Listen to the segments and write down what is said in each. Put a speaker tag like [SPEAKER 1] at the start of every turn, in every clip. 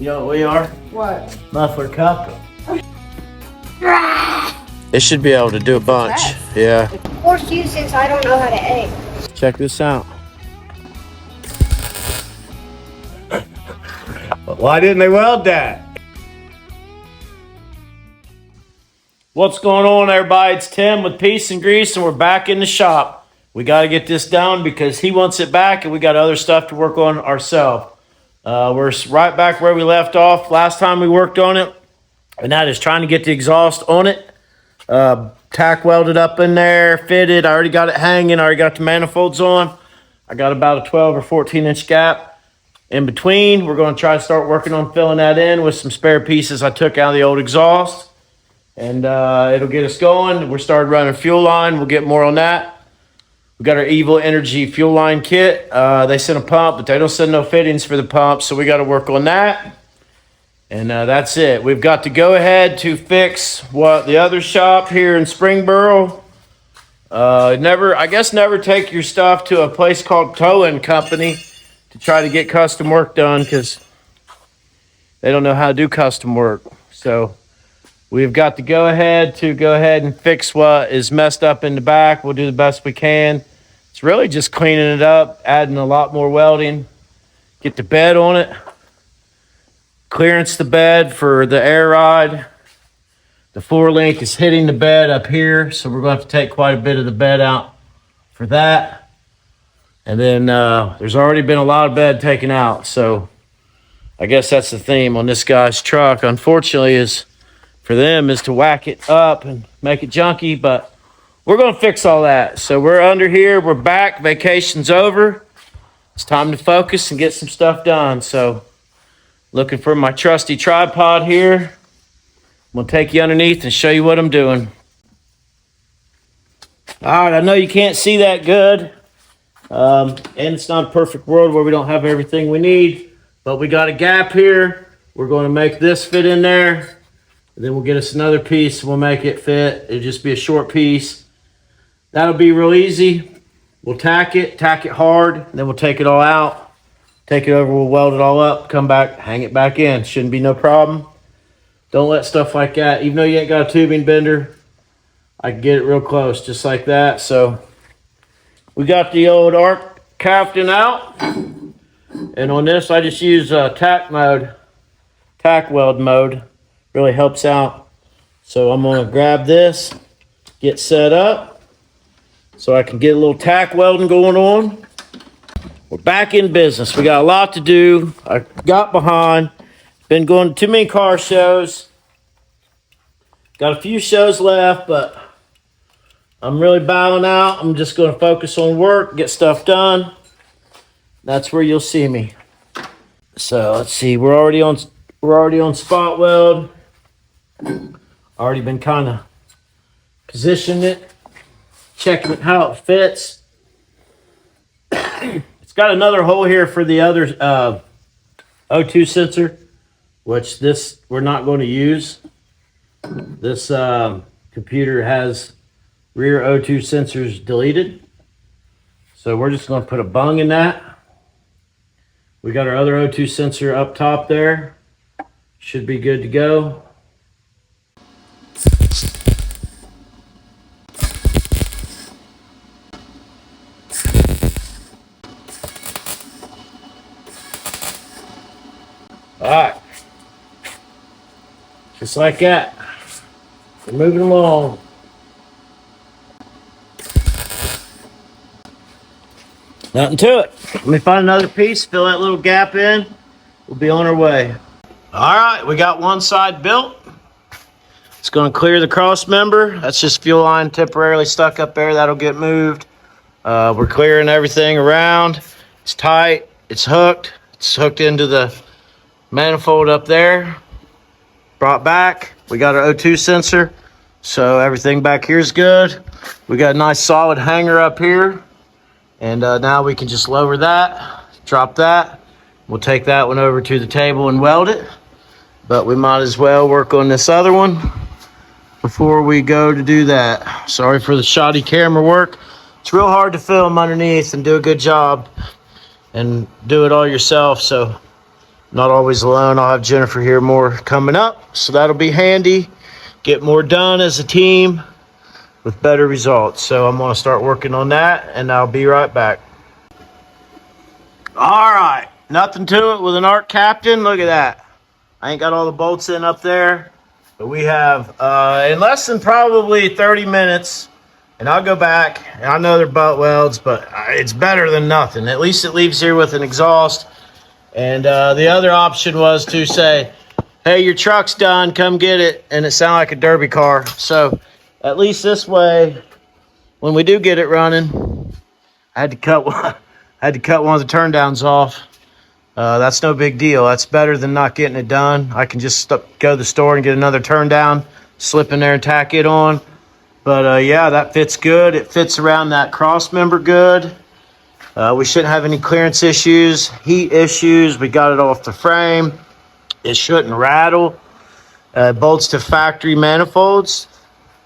[SPEAKER 1] You know what we are?
[SPEAKER 2] What?
[SPEAKER 1] Muffler couple. It should be able to do a bunch. Yeah.
[SPEAKER 3] Forced you since I don't know how to egg.
[SPEAKER 1] Check this out. Why didn't they weld that? What's going on, everybody? It's Tim with Piece.n.grease, and we're back in the shop. We got to get this done because he wants it back, and we got other stuff to work on ourselves. We're right back where we left off last time we worked on it, and that is trying to get the exhaust on it. Tack welded up in there, fitted. I already got it hanging. I already got the manifolds on. I got about a 12 or 14 inch gap in between. We're going to try to start working on filling that in with some spare pieces I took out of the old exhaust, and it'll get us going. We're started running fuel line. We'll get more on that. We got our Evil Energy fuel line kit. They sent a pump, but they don't send no fittings for the pump, so we got to work on that. And that's it. We've got to go ahead to fix what the other shop here in Springboro. Never take your stuff to a place called Towing Company to try to get custom work done, because they don't know how to do custom work. So we've got to go ahead and fix what is messed up in the back. We'll do the best we can. It's really just cleaning it up, adding a lot more welding, get the bed on it, clearance the bed for the air ride. The floor link is hitting the bed up here, so we're going to have to take quite a bit of the bed out for that. And then there's already been a lot of bed taken out, so I guess that's the theme on this guy's truck. Unfortunately, is for them is to whack it up and make it junky, but we're going to fix all that. So we're under here. We're back. Vacation's over. It's time to focus and get some stuff done. So looking for my trusty tripod here. I'm going to take you underneath and show you what I'm doing. All right, I know you can't see that good. And it's not a perfect world where we don't have everything we need, but we got a gap here. We're going to make this fit in there. And then we'll get us another piece and we'll make it fit. It'll just be a short piece. That'll be real easy. We'll tack it hard, and then we'll take it all out. Take it over, we'll weld it all up, come back, hang it back in. Shouldn't be no problem. Don't let stuff like that, even though you ain't got a tubing bender, I can get it real close, just like that. So we got the old arc captain out. And on this, I just use tack weld mode. Really helps out. So I'm gonna grab this, get set up, so I can get a little tack welding going on. We're back in business. We got a lot to do. I got behind. Been going to too many car shows. Got a few shows left, but I'm really bowing out. I'm just going to focus on work, get stuff done. That's where you'll see me. So let's see. We're already on spot weld. Already been kind of positioning it, checking how it fits. It's got another hole here for the other O2 sensor, which this we're not going to use. This computer has rear O2 sensors deleted, so we're just going to put a bung in that. We got our other O2 sensor up top there. Should be good to go. All right, just like that. We're moving along. Nothing to it. Let me find another piece, fill that little gap in. We'll be on our way. All right, we got one side built. It's going to clear the cross member. That's just fuel line temporarily stuck up there. That'll get moved. We're clearing everything around. It's tight. It's hooked. It's hooked into the manifold up there. Brought back. We got our O2 sensor. So everything back here is good. We got a nice solid hanger up here. And now we can just lower that, drop that. We'll take that one over to the table and weld it. But we might as well work on this other one before we go to do that. Sorry for the shoddy camera work. It's real hard to film underneath and do a good job and do it all yourself. So Not always alone. I'll have Jennifer here more coming up, so that'll be handy. Get more done as a team with better results. So I'm going to start working on that, and I'll be right back. All right, nothing to it with an ARC Captain. Look at that. I ain't got all the bolts in up there, but we have in less than probably 30 minutes, and I'll go back, and I know they're butt welds, but it's better than nothing. At least it leaves here with an exhaust. And the other option was to say, hey, your truck's done, come get it. And it sounded like a derby car. So at least this way, when we do get it running, I had to cut one of the turndowns off. That's no big deal. That's better than not getting it done. I can just go to the store and get another turndown, slip in there and tack it on. But yeah, that fits good. It fits around that cross member good. We shouldn't have any clearance issues, heat issues. We got it off the frame. It shouldn't rattle. Bolts to factory manifolds.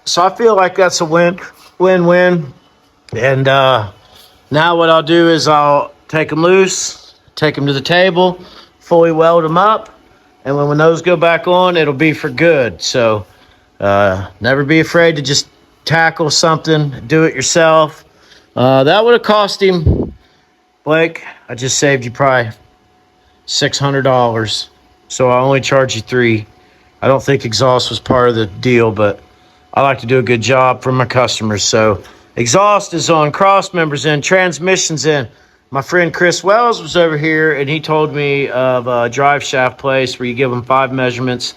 [SPEAKER 1] So I feel like that's a win-win. And now what I'll do is I'll take them loose, take them to the table, fully weld them up. And when those go back on, it'll be for good. So never be afraid to just tackle something, do it yourself. That would have cost him, Blake, I just saved you probably $600. So I only charge you $300. I don't think exhaust was part of the deal, but I like to do a good job for my customers. So exhaust is on, cross members in, transmissions in. My friend Chris Wells was over here, and he told me of a drive shaft place where you give them 5 measurements,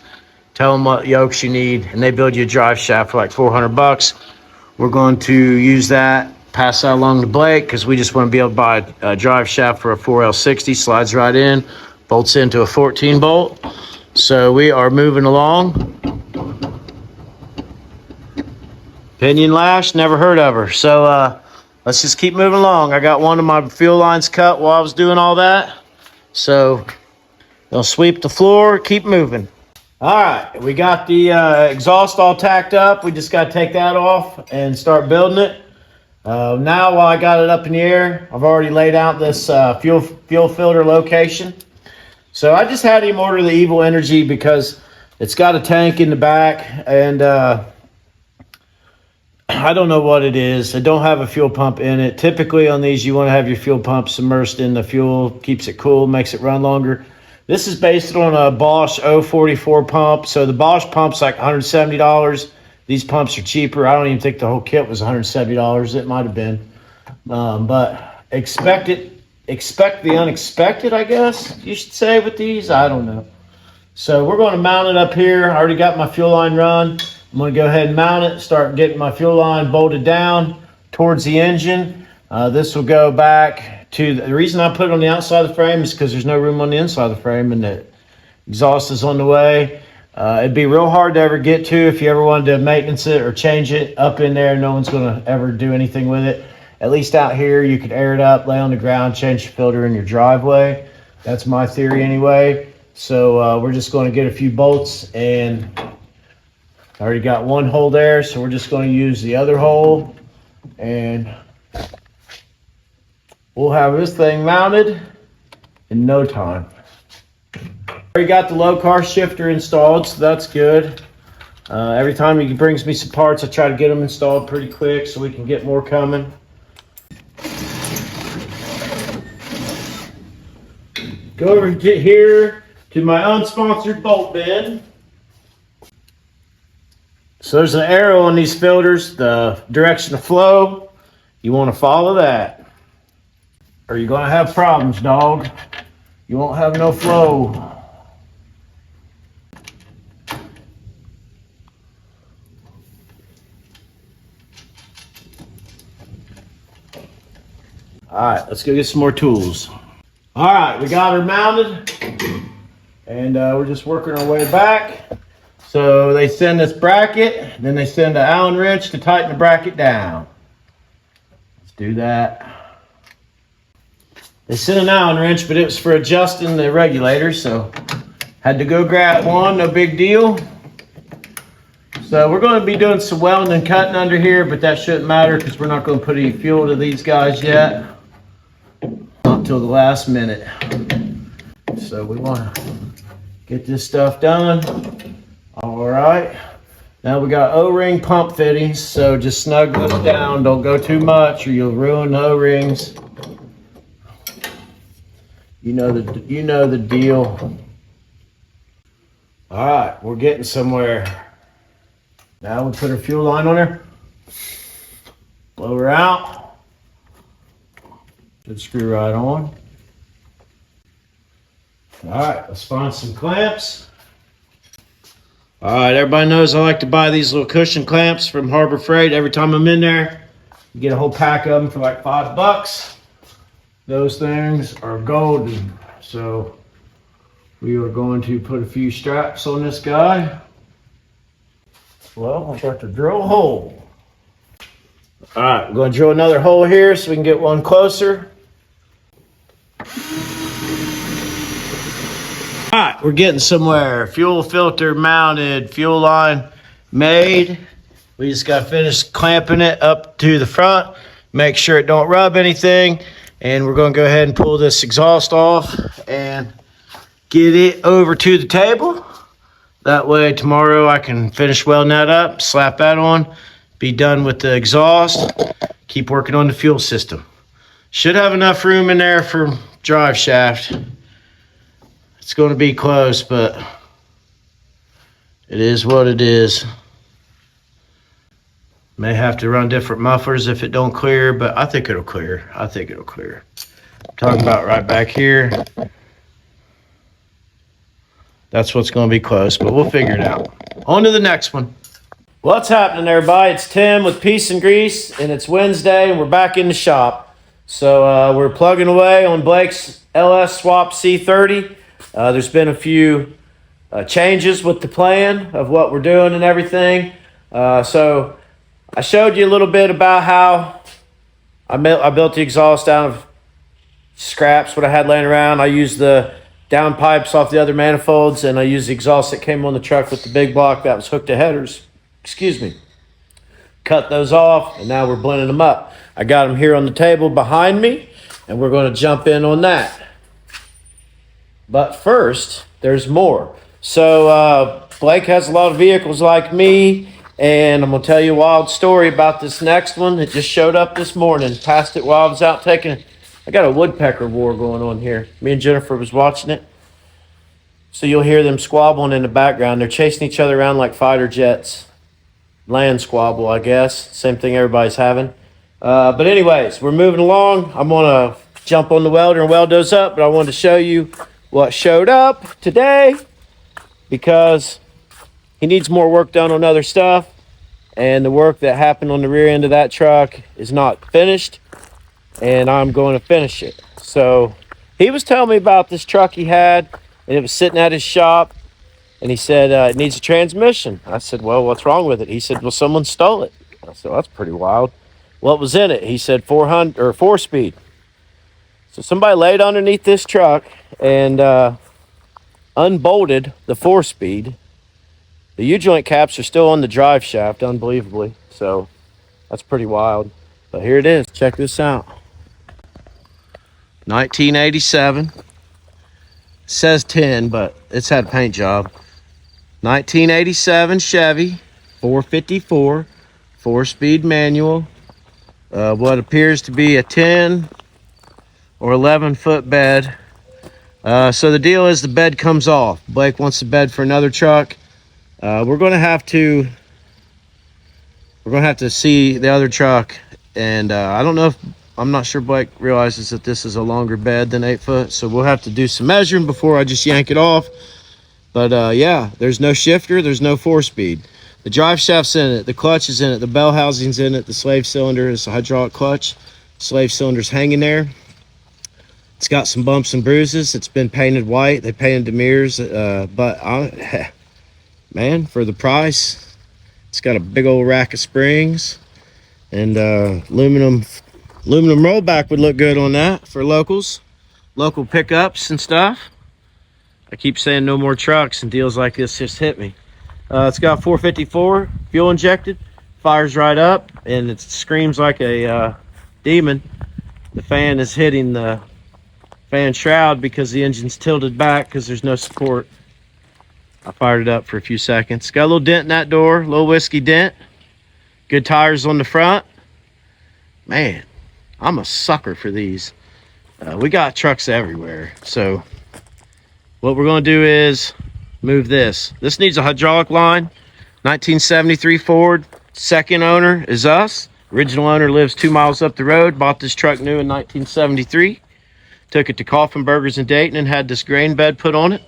[SPEAKER 1] tell them what yokes you need, and they build you a drive shaft for like $400. We're going to use that, pass that along to Blake, because we just want to be able to buy a drive shaft for a 4L60. Slides right in, bolts into a 14 bolt. So we are moving along. Pinion lash, never heard of her. So let's just keep moving along. I got one of my fuel lines cut while I was doing all that. So they'll sweep the floor, keep moving. All right, we got the exhaust all tacked up. We just got to take that off and start building it. Now while I got it up in the air, I've already laid out this fuel filter location. So I just had him order the Evil Energy because it's got a tank in the back, and I don't know what it is. I don't have a fuel pump in it. Typically on these, you want to have your fuel pump submersed in the fuel, keeps it cool, makes it run longer. This is based on a Bosch 044 pump. So the Bosch pump's like $170. These pumps are cheaper. I don't even think the whole kit was $170. It might have been. But expect the unexpected, I guess you should say, with these. I don't know. So we're going to mount it up here. I already got my fuel line run. I'm going to go ahead and mount it, start getting my fuel line bolted down towards the engine. This will go back to the reason I put it on the outside of the frame is because there's no room on the inside of the frame, and the exhaust is on the way. It'd be real hard to ever get to if you ever wanted to maintenance it or change it up in there. No one's going to ever do anything with it. At least out here, you could air it up, lay on the ground, change the filter in your driveway. That's my theory anyway. So we're just going to get a few bolts, and I already got one hole there, so we're just going to use the other hole, and we'll have this thing mounted in no time. Already got the low car shifter installed, so that's good. Every time he brings me some parts, I try to get them installed pretty quick so we can get more coming. Go over here to my unsponsored bolt bin. So there's an arrow on these filters, the direction of flow. You want to follow that, or you're going to have problems, dog. You won't have no flow. All right, let's go get some more tools. All right, we got her mounted, and we're just working our way back. So they send this bracket, then they send an Allen wrench to tighten the bracket down. Let's do that. They sent an Allen wrench, but it was for adjusting the regulator, so had to go grab one, no big deal. So we're going to be doing some welding and cutting under here, but that shouldn't matter because we're not going to put any fuel to these guys yet. Not until the last minute. So we want to get this stuff done. All right. Now we got O-ring pump fittings, so just snug this down. Don't go too much or you'll ruin the O-rings. You know the deal. All right, we're getting somewhere. Now we put our fuel line on her. Blow her out. Should screw right on. All right, let's find some clamps. All right, everybody knows I like to buy these little cushion clamps from Harbor Freight. Every time I'm in there, you get a whole pack of them for like $5. Those things are golden. So we are going to put a few straps on this guy. Well, I got to drill a hole. All right, I'm going to drill another hole here so we can get one closer. All right, we're getting somewhere. Fuel filter mounted, fuel line made. We just got to finish clamping it up to the front, make sure it don't rub anything, and we're going to go ahead and pull this exhaust off and get it over to the table. That way tomorrow I can finish welding that up, slap that on, be done with the exhaust, keep working on the fuel system. Should have enough room in there for drive shaft. It's going to be close, but it is what it is. May have to run different mufflers if it don't clear, but I think it'll clear. I think it'll clear. I'm talking about right back here. That's what's going to be close, but we'll figure it out. On to the next one. What's happening, everybody? It's Tim with Piece and Grease, and it's Wednesday, and we're back in the shop. So we're plugging away on Blake's LS Swap C30. There's been a few changes with the plan of what we're doing and everything. So I showed you a little bit about how I built the exhaust out of scraps, what I had laying around. I used the down pipes off the other manifolds, and I used the exhaust that came on the truck with the big block that was hooked to headers. Excuse me. Cut those off, and now we're blending them up. I got them here on the table behind me, and we're going to jump in on that. But first, there's more. So Blake has a lot of vehicles like me, and I'm going to tell you a wild story about this next one. It just showed up this morning. Passed it while I was out taking... I got a woodpecker war going on here. Me and Jennifer was watching it. So you'll hear them squabbling in the background. They're chasing each other around like fighter jets. Land squabble, I guess. Same thing everybody's having. But anyways, we're moving along. I'm going to jump on the welder and weld those up, but I wanted to show you what showed up today because he needs more work done on other stuff, and the work that happened on the rear end of that truck is not finished, and I'm going to finish it. So he was telling me about this truck he had, and it was sitting at his shop, and he said it needs a transmission. I said, well, what's wrong with it? He said, well, someone stole it. I said, well, that's pretty wild. What was in it? He said 4-speed. So somebody laid underneath this truck and unbolted the 4-speed. The U-joint caps are still on the drive shaft, unbelievably. So that's pretty wild. But here it is. Check this out. 1987. It says 10, but it's had a paint job. 1987 Chevy 454 4-speed manual. What appears to be a 10 or 11 foot bed. So the deal is the bed comes off. Blake wants the bed for another truck. We're going to have to see the other truck, and I don't know if, I'm not sure Blake realizes that this is a longer bed than 8 foot, so we'll have to do some measuring before I just yank it off. But yeah, there's no shifter, there's no 4-speed. The drive shaft's in it, the clutch is in it, the bell housing's in it, the slave cylinder is a hydraulic clutch. Slave cylinder's hanging there. It's got some bumps and bruises. It's been painted white. They painted the mirrors, man, for the price, it's got a big old rack of springs, and aluminum rollback would look good on that for local pickups and stuff. I keep saying no more trucks, and deals like this just hit me. It's got 454 fuel injected, fires right up, and it screams like a demon. The fan is hitting the fan shroud because the engine's tilted back because there's no support. I fired it up for a few seconds. Got a little dent in that door, little whiskey dent. Good tires on the front. Man, I'm a sucker for these. We got trucks everywhere. So what we're going to do is move this. This needs a hydraulic line. 1973 Ford. Second owner is us. Original owner lives 2 miles up the road. Bought this truck new in 1973. Took it to Coffin Burgers in Dayton and had this grain bed put on it.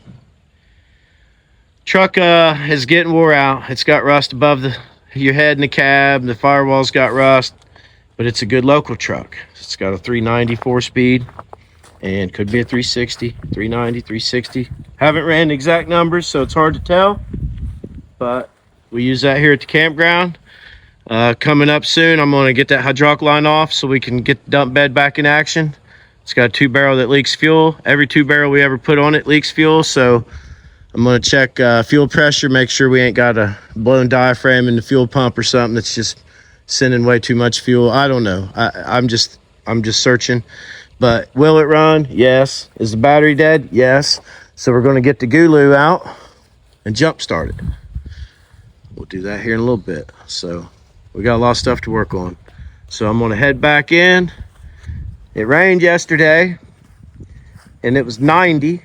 [SPEAKER 1] Truck is getting wore out. It's got rust above your head in the cab. The firewall's got rust. But it's a good local truck. It's got a 390 4-speed and could be a 360, 390, 360. Haven't ran the exact numbers, so it's hard to tell. But we use that here at the campground. Coming up soon, I'm going to get that hydraulic line off so we can get the dump bed back in action. It's got a 2-barrel that leaks fuel. Every 2-barrel we ever put on it leaks fuel, so I'm going to check fuel pressure, make sure we ain't got a blown diaphragm in the fuel pump or something that's just sending way too much fuel. I don't know. I'm just searching. But will it run? Yes. Is the battery dead? Yes. So we're going to get the GOOLOO out and jump start it. We'll do that here in a little bit. So we got a lot of stuff to work on. So I'm going to head back in. It rained yesterday and it was 90.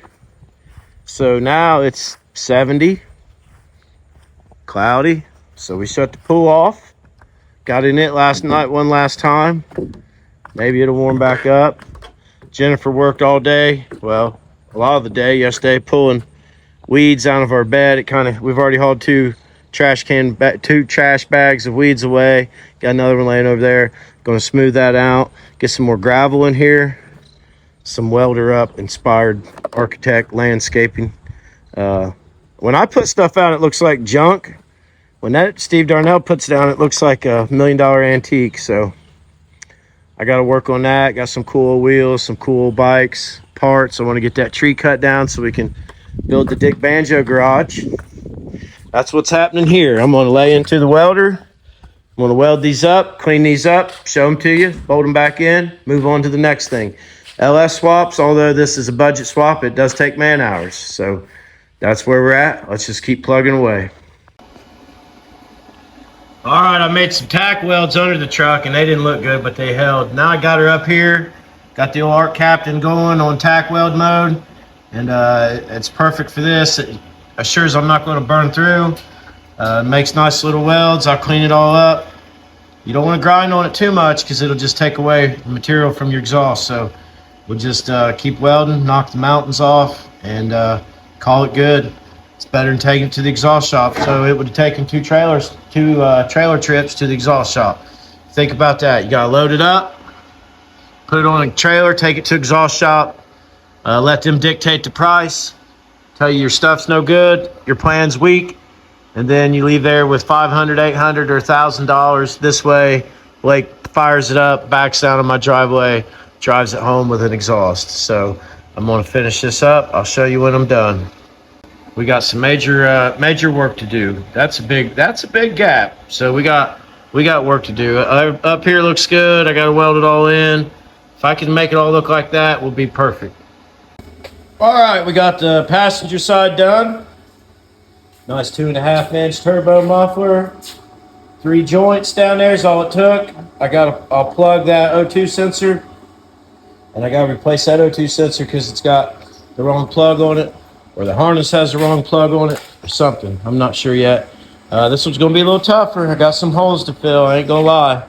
[SPEAKER 1] So now it's 70. Cloudy. So we shut the pool off. Got in it last night one last time. Maybe it'll warm back up. Jennifer worked all day. Well, a lot of the day yesterday pulling weeds out of our bed. We've already hauled two trash bags of weeds away. Got another one laying over there. Going to smooth that out. Get some more gravel in here. Some welder up inspired architect landscaping. When I put stuff out, it looks like junk. When that Steve Darnell puts down, it looks like $1 million antique. So I got to work on that. Got some cool wheels, some cool bikes, parts. I want to get that tree cut down so we can build the Dick Banjo garage. That's what's happening here. I'm going to lay into the welder. I'm going to weld these up, clean these up, show them to you, bolt them back in, move on to the next thing. LS swaps, although this is a budget swap, it does take man hours. So that's where we're at. Let's just keep plugging away. All right, I made some tack welds under the truck and they didn't look good, but they held. Now I got her up here, got the old Art Captain going on tack weld mode, and it's perfect for this. It assures I'm not going to burn through. Makes nice little welds. I'll clean it all up. You don't want to grind on it too much because it'll just take away the material from your exhaust. So we'll just keep welding, knock the mountains off, and call it good. It's better than taking it to the exhaust shop. So it would have taken two trailer trips to the exhaust shop. Think about that. You gotta load it up, put it on a trailer, take it to exhaust shop, let them dictate the price, tell you your stuff's no good, your plan's weak, and then you leave there with $500, $800, or $1,000. This way, Blake fires it up, backs down on my driveway, drives it home with an exhaust. So I'm gonna finish this up. I'll show you when I'm done. We got some major work to do. That's a big gap. So we got work to do. Up here looks good. I got to weld it all in. If I can make it all look like that, we'll be perfect. All right, we got the passenger side done. Nice 2.5-inch turbo muffler. 3 joints down there is all it took. I'll plug that O2 sensor, and I got to replace that O2 sensor because it's got the wrong plug on it, or the harness has the wrong plug on it, or something. I'm not sure yet. This one's gonna be a little tougher. I got some holes to fill, I ain't gonna lie.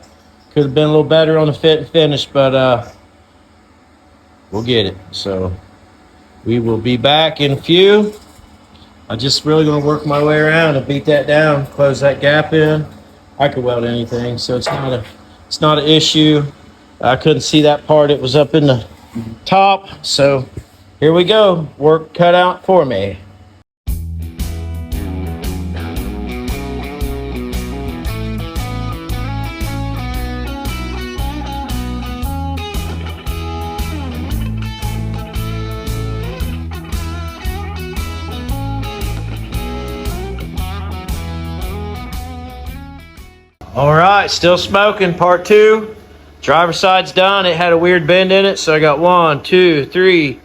[SPEAKER 1] Could have been a little better on the fit and finish, but we'll get it. So we will be back in a few. I'm just really gonna work my way around and beat that down, close that gap in. I could weld anything, so it's not an issue. I couldn't see that part, it was up in the top, so here we go, work cut out for me. All right, still smoking, part 2. Driver's side's done. It had a weird bend in it, so I got 1, 2, 3,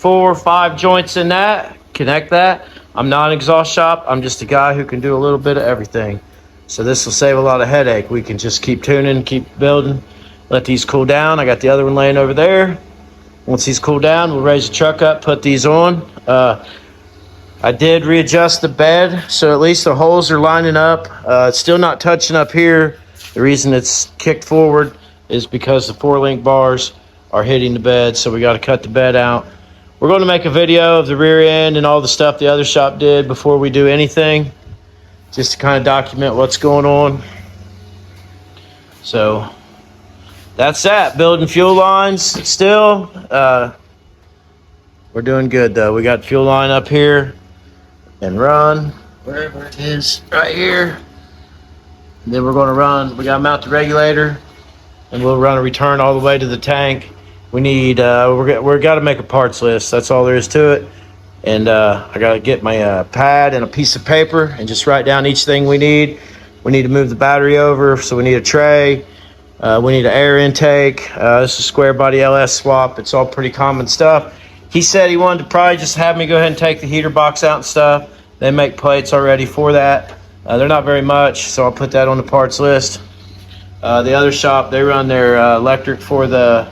[SPEAKER 1] 4 or 5 joints in that, connect that. I'm not an exhaust shop. I'm just a guy who can do a little bit of everything. So this will save a lot of headache. We can just keep tuning, keep building, let these cool down. I got the other one laying over there. Once these cool down, we'll raise the truck up, put these on. I did readjust the bed, so at least the holes are lining up. It's still not touching up here. The reason it's kicked forward is because the 4-link bars are hitting the bed, so we got to cut the bed out. We're going to make a video of the rear end and all the stuff the other shop did before we do anything, just to kind of document what's going on. So that's that. Building fuel lines still. We're doing good though. We got fuel line up here and run wherever it is right here. And then we're going to run. We got to mount the regulator, and we'll run a return all the way to the tank. We need. We're got to make a parts list. That's all there is to it. And I got to get my pad and a piece of paper and just write down each thing we need. We need to move the battery over, so we need a tray. We need an air intake. This is square body LS swap. It's all pretty common stuff. He said he wanted to probably just have me go ahead and take the heater box out and stuff. They make plates already for that. They're not very much, so I'll put that on the parts list. The other shop, they run their electric for the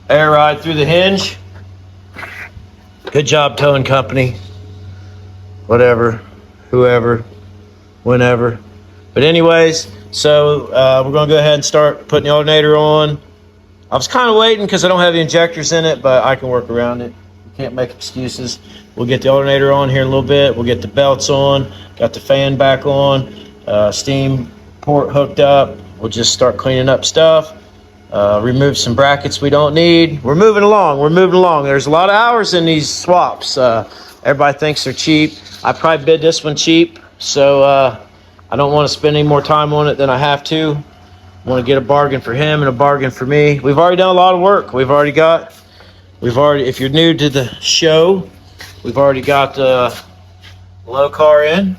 [SPEAKER 1] air ride through the hinge. Good job, towing company. Whatever, whoever, whenever. But anyways, so we're going to go ahead and start putting the alternator on. I was kind of waiting because I don't have the injectors in it, but I can work around it. Can't make excuses. We'll get the alternator on here in a little bit. We'll get the belts on. Got the fan back on. Steam port hooked up. We'll just start cleaning up stuff. Remove some brackets we don't need. We're moving along. We're moving along. There's a lot of hours in these swaps. Everybody thinks they're cheap. I probably bid this one cheap, so I don't want to spend any more time on it than I have to. I want to get a bargain for him and a bargain for me. We've already done a lot of work. If you're new to the show, we've already got the low car in.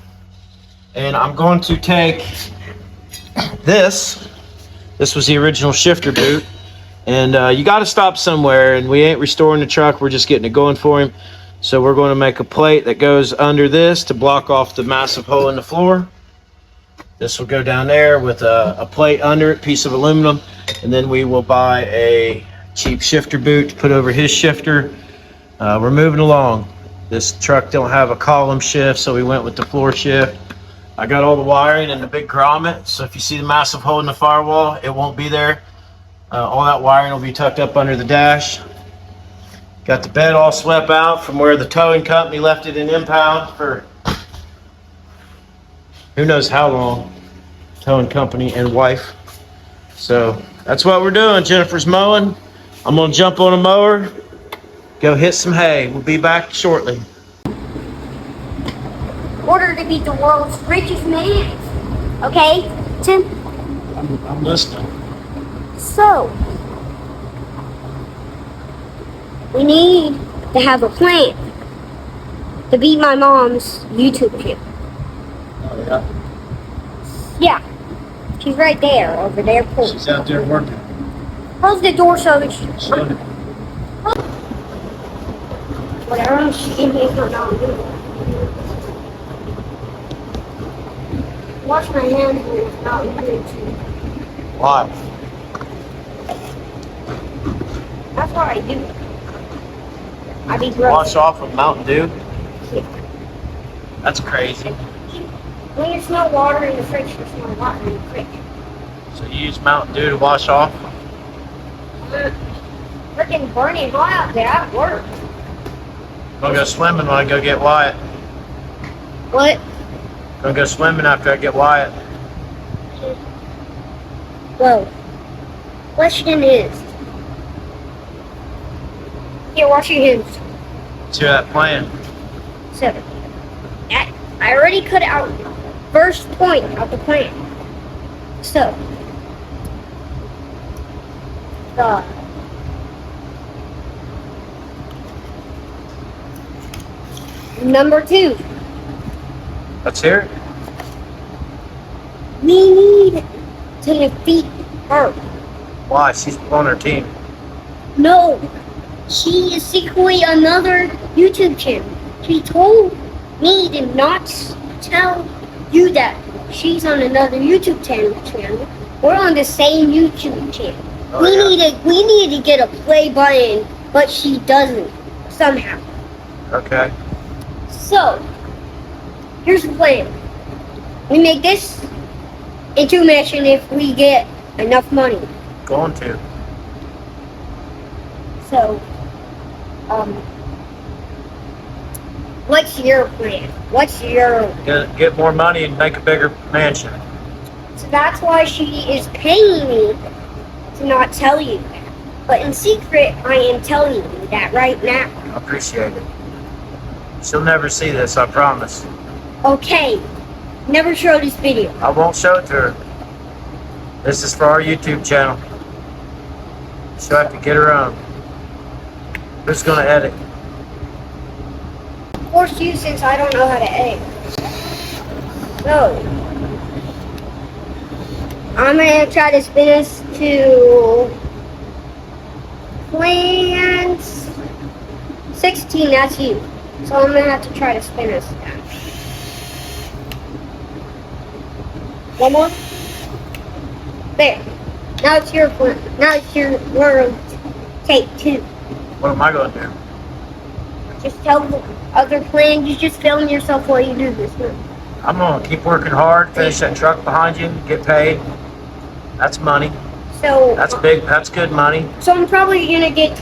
[SPEAKER 1] And I'm going to take this. This was the original shifter boot. And you got to stop somewhere. And we ain't restoring the truck. We're just getting it going for him. So we're going to make a plate that goes under this to block off the massive hole in the floor. This will go down there with a plate under it, piece of aluminum. And then we will buy a cheap shifter boot to put over his shifter. We're moving along. This truck don't have a column shift, so we went with the floor shift. I got all the wiring and the big grommet, so if you see the massive hole in the firewall, it won't be there. All that wiring will be tucked up under the dash. Got the bed all swept out from where the towing company left it in impound for who knows how long. Towing company and wife. So that's what we're doing. Jennifer's mowing. I'm gonna jump on a mower, go hit some hay. We'll be back shortly.
[SPEAKER 3] In order to be the world's richest man. Okay, Tim?
[SPEAKER 1] I'm listening.
[SPEAKER 3] So, we need to have a plan to beat my mom's YouTube channel.
[SPEAKER 1] Oh, yeah.
[SPEAKER 3] Yeah, she's right there, over there, please.
[SPEAKER 1] She's out there working.
[SPEAKER 3] Close the door so that she...
[SPEAKER 1] Showing it.
[SPEAKER 3] Whatever she's in here for now. Wash my hands when it's not good.
[SPEAKER 1] Why?
[SPEAKER 3] That's what I do. I be gross.
[SPEAKER 1] Wash off with Mountain Dew?
[SPEAKER 3] Yeah.
[SPEAKER 1] That's crazy.
[SPEAKER 3] When there's no water in the fridge, there's no water in the fridge.
[SPEAKER 1] So you use Mountain Dew to wash off?
[SPEAKER 3] Freaking burning hot out there at work.
[SPEAKER 1] Gonna go swimming when I go get Wyatt.
[SPEAKER 3] What?
[SPEAKER 1] Gonna go swimming after I get Wyatt.
[SPEAKER 3] Well, question is, here, wash your hands.
[SPEAKER 1] See that plan?
[SPEAKER 3] So, I already cut out first point of the plan. So, number 2.
[SPEAKER 1] Let's hear it.
[SPEAKER 3] We need to defeat her.
[SPEAKER 1] Why? She's on her team.
[SPEAKER 3] No, she is secretly another YouTube channel. She told me to not tell you that she's on another YouTube channel. We're on the same YouTube channel.
[SPEAKER 1] Oh,
[SPEAKER 3] we need to get a play button, but she doesn't somehow.
[SPEAKER 1] Okay.
[SPEAKER 3] So here's the plan. We make this into a mission if we get enough money.
[SPEAKER 1] Going to.
[SPEAKER 3] So, what's your plan? What's your...
[SPEAKER 1] Get more money and make a bigger mansion.
[SPEAKER 3] So that's why she is paying me to not tell you that. But in secret, I am telling you that right now.
[SPEAKER 1] I appreciate it. She'll never see this, I promise.
[SPEAKER 3] Okay. Never show this video.
[SPEAKER 1] I won't show it to her. This is for our YouTube channel. She'll have to get her own. Who's gonna edit?
[SPEAKER 3] Force you since I don't know how to edit. So, I'm gonna try to spin this to plans 16, that's you. So I'm gonna have to try to spin us down. One more. There. Now it's your plan. Now it's your world. Take 2.
[SPEAKER 1] What am I gonna do?
[SPEAKER 3] Just tell the other plan. You just film yourself while you do this one.
[SPEAKER 1] I'm gonna keep working hard, finish that truck behind you, get paid. That's money.
[SPEAKER 3] So
[SPEAKER 1] That's big, that's good money.
[SPEAKER 3] So I'm probably gonna get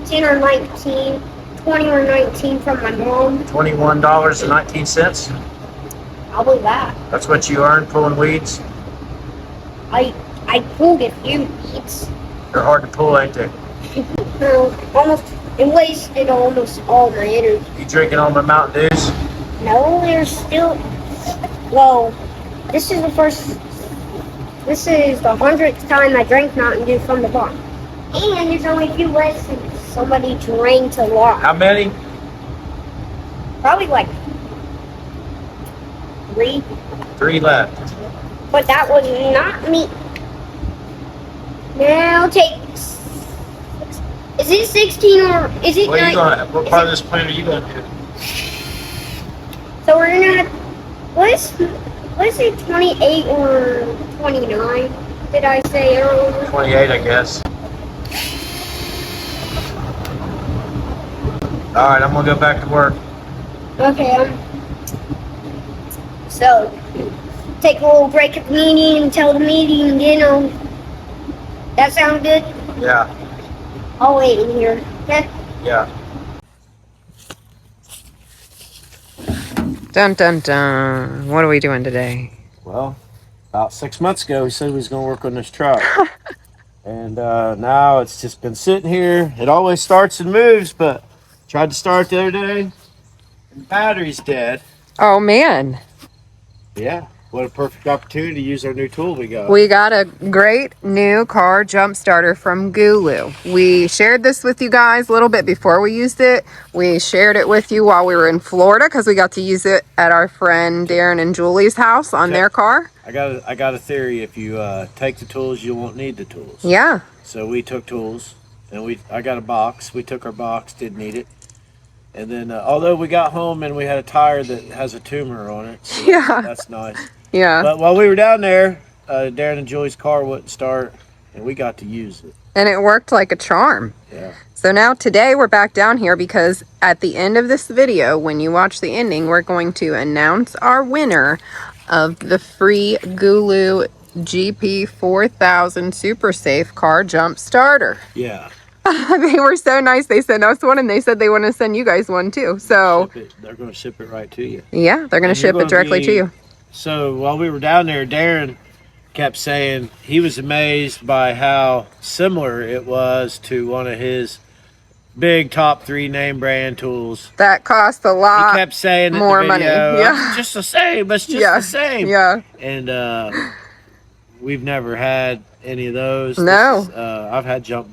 [SPEAKER 3] 10 or 19, 20 or 19 from my mom.
[SPEAKER 1] $21.19.
[SPEAKER 3] Probably that.
[SPEAKER 1] That's what you earn pulling weeds.
[SPEAKER 3] I pulled a few beats.
[SPEAKER 1] They're hard to pull, ain't they?
[SPEAKER 3] It wasted almost all my energy.
[SPEAKER 1] You drinking all my Mountain Dews?
[SPEAKER 3] No, there's still. Well, this is the 100th time I drank Mountain Dew from the bar. And there's only a few less than somebody drank a lot.
[SPEAKER 1] How many?
[SPEAKER 3] Probably like 3.
[SPEAKER 1] 3 left.
[SPEAKER 3] But that was not me. Now take. Is it 16 or is it 9?
[SPEAKER 1] What part of this plan are you gonna do?
[SPEAKER 3] So we're gonna let's say 28 or 29. Did I say earlier?
[SPEAKER 1] 28, I guess. All right, I'm gonna go back to work.
[SPEAKER 3] Okay. So take a little break at the meeting until the meeting. That sound good?
[SPEAKER 1] Yeah.
[SPEAKER 3] I'll wait in here. Okay.
[SPEAKER 1] Yeah.
[SPEAKER 2] Dun dun dun. What are we doing today?
[SPEAKER 1] Well, about 6 months ago, he said he was going to work on this truck. And now it's just been sitting here. It always starts and moves, but tried to start the other day, and the battery's dead.
[SPEAKER 2] Oh man.
[SPEAKER 1] Yeah, what a perfect opportunity to use our new tool we got.
[SPEAKER 2] We got a great new car jump starter from GOOLOO. We shared this with you guys a little bit before we used it. We shared it with you while we were in Florida because we got to use it at our friend Darren and Julie's house on their car.
[SPEAKER 1] I got a theory. If you take the tools, you won't need the tools.
[SPEAKER 2] Yeah.
[SPEAKER 1] So we took tools, and I got a box. We took our box, didn't need it. And then, although we got home and we had a tire that has a tumor on it, so
[SPEAKER 2] Yeah.
[SPEAKER 1] that's nice.
[SPEAKER 2] Yeah.
[SPEAKER 1] But while we were down there, Darren and Julie's car wouldn't start, and we got to use it.
[SPEAKER 2] And it worked like a charm.
[SPEAKER 1] Yeah.
[SPEAKER 2] So now today we're back down here because at the end of this video, when you watch the ending, we're going to announce our winner of the free GOOLOO GP4000 Super Safe Car Jump Starter.
[SPEAKER 1] Yeah.
[SPEAKER 2] They were so nice. They sent us one and they said they want to send you guys one too. So
[SPEAKER 1] They're going to ship it right to you.
[SPEAKER 2] yeah, they're going to ship it directly to you.
[SPEAKER 1] So while we were down there, Darren kept saying he was amazed by how similar it was to one of his big top 3 name brand tools.
[SPEAKER 2] That cost a lot.
[SPEAKER 1] He kept saying in
[SPEAKER 2] more
[SPEAKER 1] the
[SPEAKER 2] money.
[SPEAKER 1] video,
[SPEAKER 2] Yeah.
[SPEAKER 1] "It's just the same. It's just
[SPEAKER 2] Yeah.
[SPEAKER 1] the same."
[SPEAKER 2] Yeah.
[SPEAKER 1] And we've never had any of those.
[SPEAKER 2] No.
[SPEAKER 1] I've had jump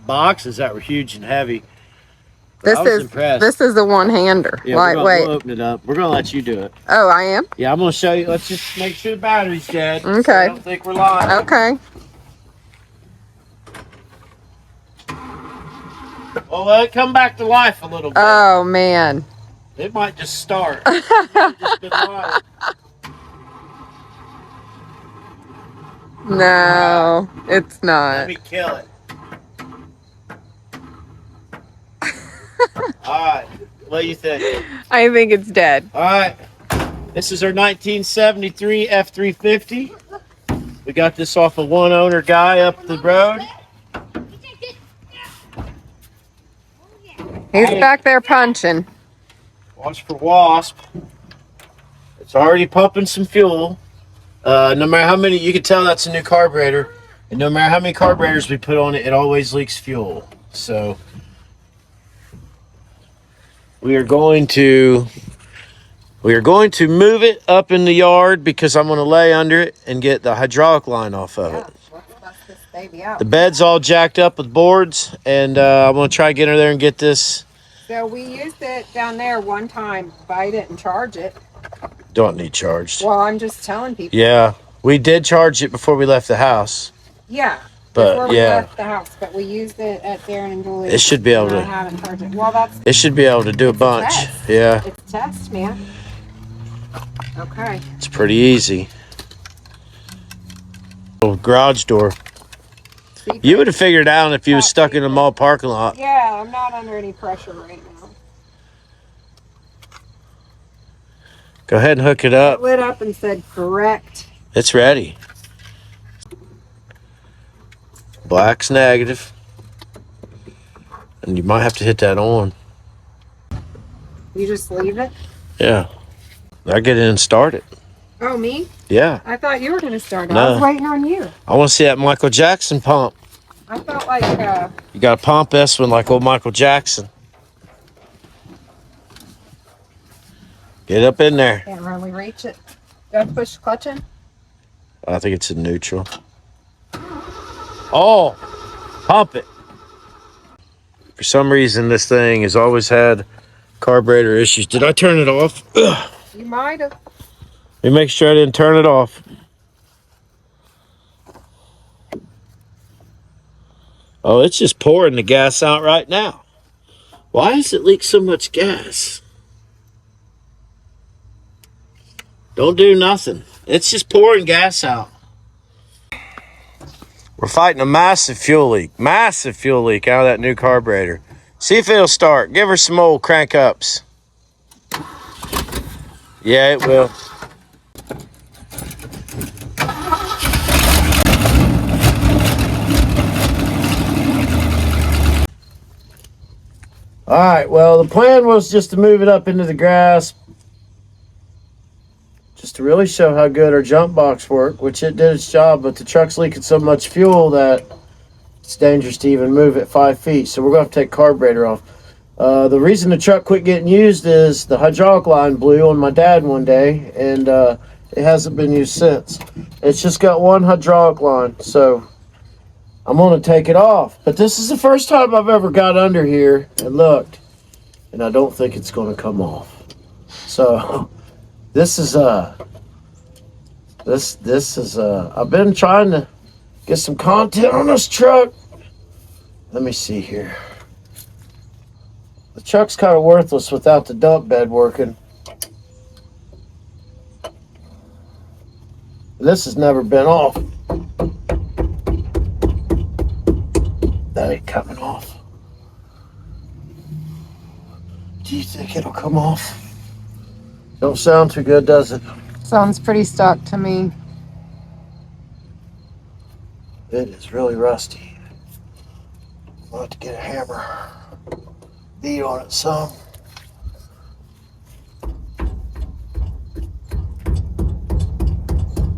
[SPEAKER 1] boxes that were huge and heavy. I was impressed.
[SPEAKER 2] This is the one-hander.
[SPEAKER 1] Yeah,
[SPEAKER 2] Lightweight.
[SPEAKER 1] we'll open it up. We're gonna let you do it.
[SPEAKER 2] Oh, I am?
[SPEAKER 1] Yeah, I'm gonna show you. Let's just make sure the battery's dead.
[SPEAKER 2] Okay.
[SPEAKER 1] So I don't think we're live.
[SPEAKER 2] Okay.
[SPEAKER 1] Well, let it come back to life a little bit.
[SPEAKER 2] Oh, man.
[SPEAKER 1] It might just start. It might have just been live.
[SPEAKER 2] No, it's
[SPEAKER 1] Let
[SPEAKER 2] not.
[SPEAKER 1] me kill it. Alright, what do you think?
[SPEAKER 2] I think it's dead.
[SPEAKER 1] Alright, this is our 1973 F350. We got this off a one owner guy up the road.
[SPEAKER 2] He's back there punching.
[SPEAKER 1] Watch for wasp. It's already pumping some fuel. No matter how many, you can tell that's a new carburetor. And no matter how many carburetors we put on it, it always leaks fuel. So we are going to move it up in the yard because I'm going to lay under it and get the hydraulic line off of it.
[SPEAKER 2] Let's bust this baby out.
[SPEAKER 1] The bed's all jacked up with boards, and I'm going to try to get under there and get this.
[SPEAKER 2] So we used it down there one time, bite it and charge it.
[SPEAKER 1] Don't need charged.
[SPEAKER 2] Well, I'm just telling people.
[SPEAKER 1] Yeah, we did charge it before we left the house.
[SPEAKER 2] Yeah.
[SPEAKER 1] But
[SPEAKER 2] before we
[SPEAKER 1] yeah,
[SPEAKER 2] left the house, but we used it at Darren and Julie.
[SPEAKER 1] it should be able
[SPEAKER 2] and I
[SPEAKER 1] to.
[SPEAKER 2] haven't charged it. Well, that's.
[SPEAKER 1] It should be able to do a bunch.
[SPEAKER 2] Test.
[SPEAKER 1] Yeah,
[SPEAKER 2] It's a test, man. Okay.
[SPEAKER 1] it's pretty easy. Little garage door. You would have figured it out if you was stuck in a mall parking lot.
[SPEAKER 2] Yeah, I'm not under any pressure right now.
[SPEAKER 1] Go ahead and hook it
[SPEAKER 2] It
[SPEAKER 1] up.
[SPEAKER 2] lit up and said correct.
[SPEAKER 1] It's ready. Black's negative. And you might have to hit that on.
[SPEAKER 2] You just leave it?
[SPEAKER 1] Yeah. I get in and start it.
[SPEAKER 2] Oh, me?
[SPEAKER 1] Yeah.
[SPEAKER 2] I thought you were going to start it.
[SPEAKER 1] No.
[SPEAKER 2] I was waiting on you.
[SPEAKER 1] I want to see that Michael Jackson pump.
[SPEAKER 2] I felt like,
[SPEAKER 1] You got to pump this one like old Michael Jackson. Get up in there.
[SPEAKER 2] can't really reach it. Do I have to push the clutch in?
[SPEAKER 1] I think it's in neutral. Oh, pump it. For some reason, this thing has always had carburetor issues. Did I turn it off? Ugh.
[SPEAKER 2] You might have.
[SPEAKER 1] Let me make sure I didn't turn it off. Oh, it's just pouring the gas out right now. Why does it leak so much gas? Don't do nothing. It's just pouring gas out. We're fighting a massive fuel leak. Massive fuel leak out of that new carburetor. See if it'll start. Give her some old crank ups. Yeah, it will. All right, well, the plan was just to move it up into the grass, just to really show how good our jump box worked, which it did its job, but the truck's leaking so much fuel that it's dangerous to even move it 5 feet, so we're going to have to take carburetor off. The reason the truck quit getting used is the hydraulic line blew on my dad one day, and it hasn't been used since. It's just got one hydraulic line, so I'm going to take it off. But this is the first time I've ever got under here and looked, and I don't think it's going to come off. So this is I've been trying to get some content on this truck. Let me see here. The truck's kind of worthless without the dump bed working. This has never been off. That ain't coming off. Do you think it'll come off? Don't sound too good, does it?
[SPEAKER 2] Sounds pretty stuck to me.
[SPEAKER 1] It is really rusty. I'll have to get a hammer. Beat on it some.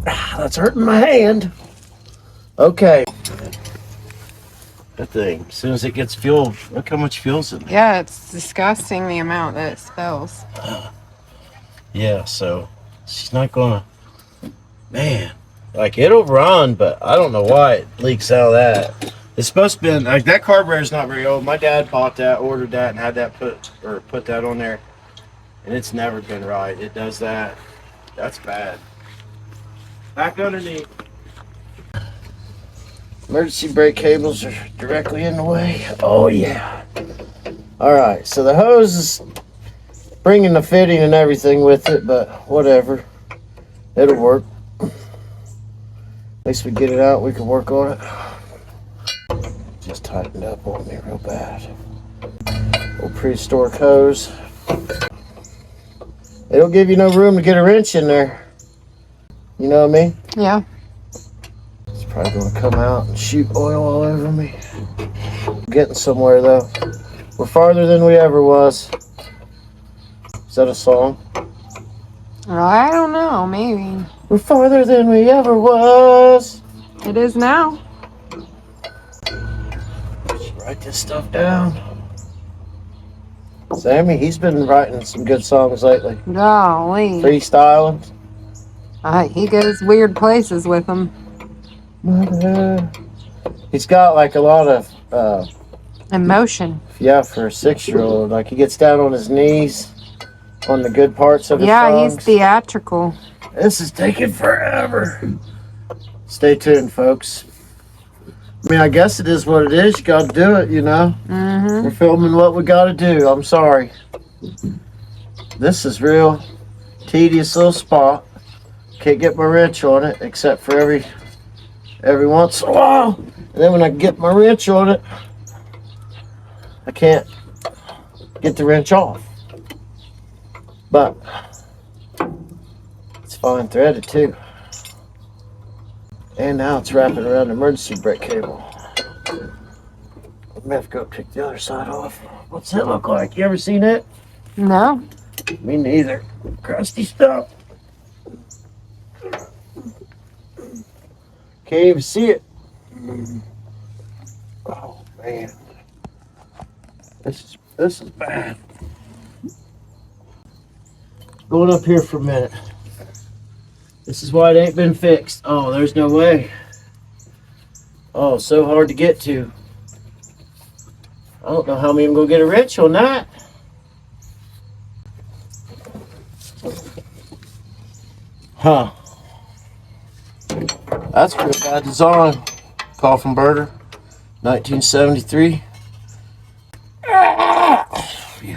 [SPEAKER 1] That's hurting my hand. Okay. That thing, as soon as it gets fuel, look how much fuel's in there.
[SPEAKER 2] Yeah, it's disgusting the amount that it spills.
[SPEAKER 1] Yeah, so she's not gonna, man, like it'll run, but I don't know why it leaks out of that. It's supposed to be, like, that carburetor's not very old. My dad bought that, ordered that, and had that put that on there, and it's never been right. It does that. That's bad. Back underneath. Emergency brake cables are directly in the way. Oh yeah. All right, so the hose is bringing the fitting and everything with it, but whatever. It'll work. At least we get it out, we can work on it. Just tightened up on me real bad. Old prehistoric hose. It'll give you no room to get a wrench in there. You know what I mean?
[SPEAKER 2] Yeah.
[SPEAKER 1] It's probably gonna come out and shoot oil all over me. Getting somewhere though. We're farther than we ever was. Is that a song?
[SPEAKER 2] I don't know, maybe.
[SPEAKER 1] We're farther than we ever was.
[SPEAKER 2] It is now.
[SPEAKER 1] Should write this stuff down. Sammy, he's been writing some good songs lately.
[SPEAKER 2] Golly.
[SPEAKER 1] Freestyling.
[SPEAKER 2] He goes weird places with them.
[SPEAKER 1] He's got like a lot of
[SPEAKER 2] Emotion.
[SPEAKER 1] yeah, for a 6-year-old. Like he gets down on his knees on the good parts of his songs.
[SPEAKER 2] He's theatrical.
[SPEAKER 1] This is taking forever. Stay tuned, folks. I mean, I guess it is what it is. You got to do it, you know. We're filming what we got to do. I'm sorry. This is real tedious little spot. Can't get my wrench on it except for every once in a while. And then when I get my wrench on it, I can't get the wrench off. But it's fine threaded too. And now it's wrapping around the emergency brake cable. I'm gonna have to go take the other side off. What's that look like? You ever seen it?
[SPEAKER 2] No.
[SPEAKER 1] Me neither. Crusty stuff. Can't even see it. Oh man. This is bad. Going up here for a minute. This is why it ain't been fixed. Oh, there's no way. Oh, so hard to get to. I don't know how I'm even gonna get a wrench on that. Huh. That's a pretty bad design. Coffin burger, 1973.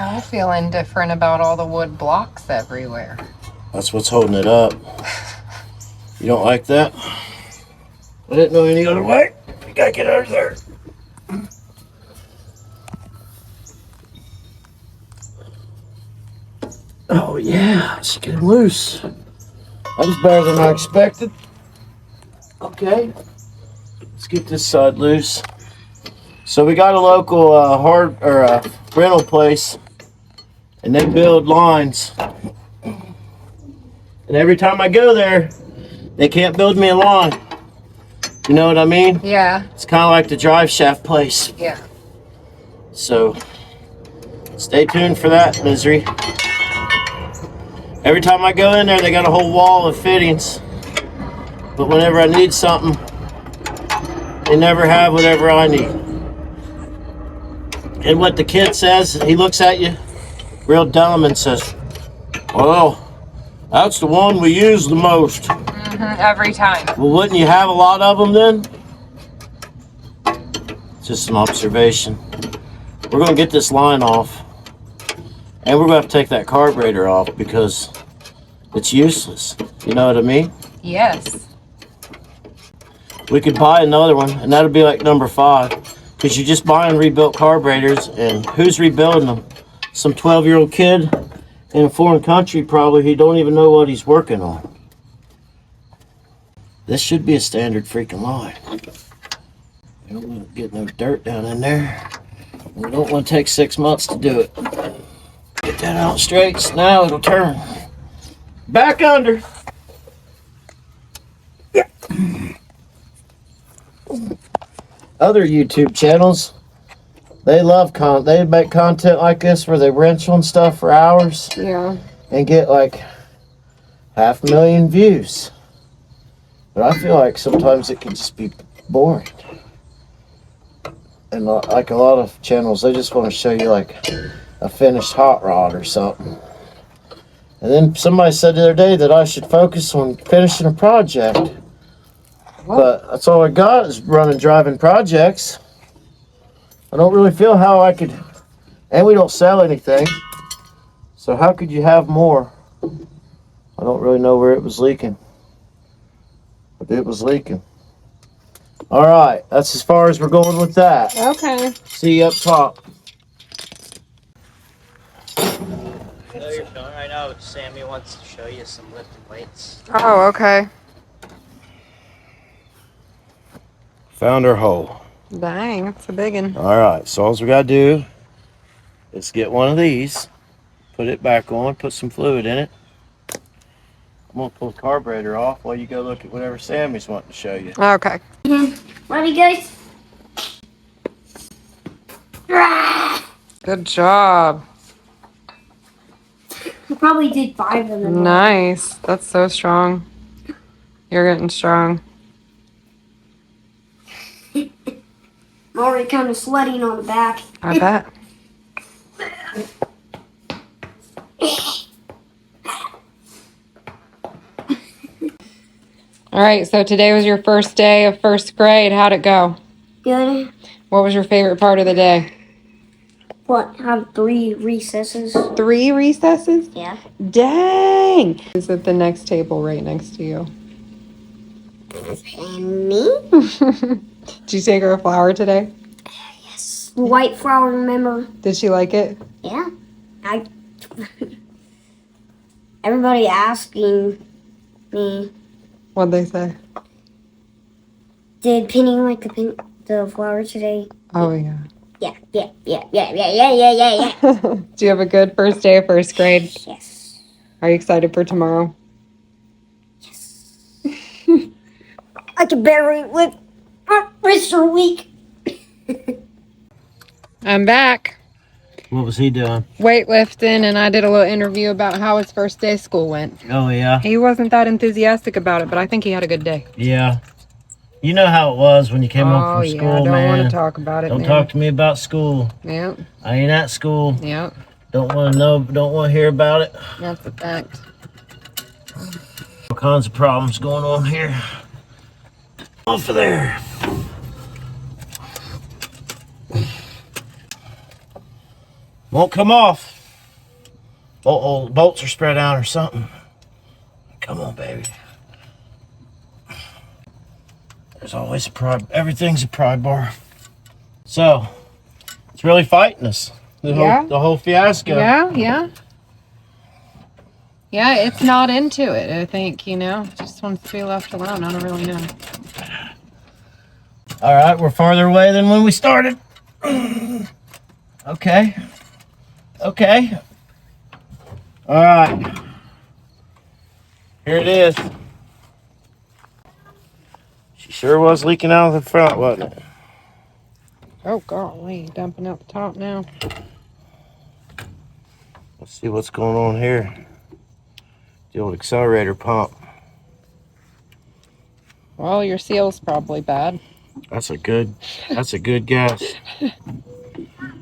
[SPEAKER 2] I'm feeling different about all the wood blocks everywhere.
[SPEAKER 1] That's what's holding it up. You don't like that? I didn't know any other way. You gotta get out of there. Oh yeah, it's getting loose. That was better than I expected. Okay, let's get this side loose. So we got a local rental place, and they build lines. And every time I go there, they can't build me a line. You know what I mean?
[SPEAKER 2] Yeah.
[SPEAKER 1] It's kind of like the drive shaft place.
[SPEAKER 2] Yeah.
[SPEAKER 1] So stay tuned for that misery. Every time I go in there, they got a whole wall of fittings. But whenever I need something, they never have whatever I need. And what the kid says, he looks at you real dumb and says, well, that's the one we use the most.
[SPEAKER 2] Every time.
[SPEAKER 1] Well, wouldn't you have a lot of them then? Just an observation. We're going to get this line off. And we're going to have to take that carburetor off because it's useless. You know what I mean?
[SPEAKER 2] Yes.
[SPEAKER 1] We could buy another one, and that'll be like number 5. Because you're just buying rebuilt carburetors, and who's rebuilding them? Some 12-year-old kid in a foreign country probably who don't even know what he's working on. This should be a standard freaking line. We don't want to get no dirt down in there. We don't want to take 6 months to do it. Get that out straight, so now it'll turn. Back under. Yeah. Other YouTube channels, they love they make content like this where they wrench on stuff for hours.
[SPEAKER 2] Yeah.
[SPEAKER 1] And get like 500,000 views. But I feel like sometimes it can just be boring. And like a lot of channels, they just want to show you like a finished hot rod or something. And then somebody said the other day that I should focus on finishing a project. But that's all I got is running driving projects. I don't really feel how I could, and we don't sell anything. So how could you have more? I don't really know where it was leaking, but it was leaking. All right, that's as far as we're going with that.
[SPEAKER 2] Okay.
[SPEAKER 1] See you up top.
[SPEAKER 4] I know you're filming right now, but Sammy wants to show you some lifting weights.
[SPEAKER 2] Oh, okay.
[SPEAKER 1] Found our hole.
[SPEAKER 2] Dang, that's a big one.
[SPEAKER 1] All right, so all we got to do is get one of these, put it back on, put some fluid in it. I'm going to pull the carburetor off while you go look at whatever Sammy's wanting to show you.
[SPEAKER 2] Okay.
[SPEAKER 3] Ready, guys?
[SPEAKER 2] Good job.
[SPEAKER 3] I probably did 5 of them.
[SPEAKER 2] Nice. That's so strong. You're getting strong.
[SPEAKER 3] I'm already kind of sweating on the back.
[SPEAKER 2] I bet. All right, so today was your first day of first grade. How'd it go?
[SPEAKER 3] Good.
[SPEAKER 2] What was your favorite part of the day?
[SPEAKER 3] What? Have 3 recesses?
[SPEAKER 2] 3 recesses?
[SPEAKER 3] Yeah.
[SPEAKER 2] Dang! Is it the next table right next to you?
[SPEAKER 3] And me?
[SPEAKER 2] Did you take her a flower today?
[SPEAKER 3] Yes. White flower, remember?
[SPEAKER 2] Did she like it?
[SPEAKER 3] Yeah. Everybody asking me,
[SPEAKER 2] What'd they say?
[SPEAKER 3] did Penny like the flower today?
[SPEAKER 2] Oh, yeah.
[SPEAKER 3] Yeah.
[SPEAKER 2] Do you have a good first day of first grade?
[SPEAKER 3] Yes.
[SPEAKER 2] Are you excited for tomorrow?
[SPEAKER 3] I can barely lift my wrist for a week.
[SPEAKER 2] I'm back.
[SPEAKER 1] What was he doing?
[SPEAKER 2] Weightlifting, and I did a little interview about how his first day of school went.
[SPEAKER 1] Oh, yeah?
[SPEAKER 2] He wasn't that enthusiastic about it, but I think he had a good day.
[SPEAKER 1] Yeah. You know how it was when you came home from school,
[SPEAKER 2] don't
[SPEAKER 1] man.
[SPEAKER 2] want to talk about it,
[SPEAKER 1] Don't
[SPEAKER 2] man.
[SPEAKER 1] talk to me about school.
[SPEAKER 2] Yep,
[SPEAKER 1] I ain't at school.
[SPEAKER 2] yep.
[SPEAKER 1] Don't want to know, don't want to hear about it.
[SPEAKER 2] That's a fact.
[SPEAKER 1] All kinds of problems going on here. Off of there. Won't come off. Bolts are spread out or something. Come on, baby. There's always a pry. Everything's a pry bar. So, it's really fighting us. The whole fiasco.
[SPEAKER 2] Yeah. Yeah, it's not into it, I think, just wants to be left alone. I don't really know.
[SPEAKER 1] All right, we're farther away than when we started. Okay. All right. Here it is. She sure was leaking out of the front, wasn't it?
[SPEAKER 2] Oh, golly, dumping out the top now.
[SPEAKER 1] Let's see what's going on here. The old accelerator pump.
[SPEAKER 2] Well, your seal's probably bad.
[SPEAKER 1] That's a good guess.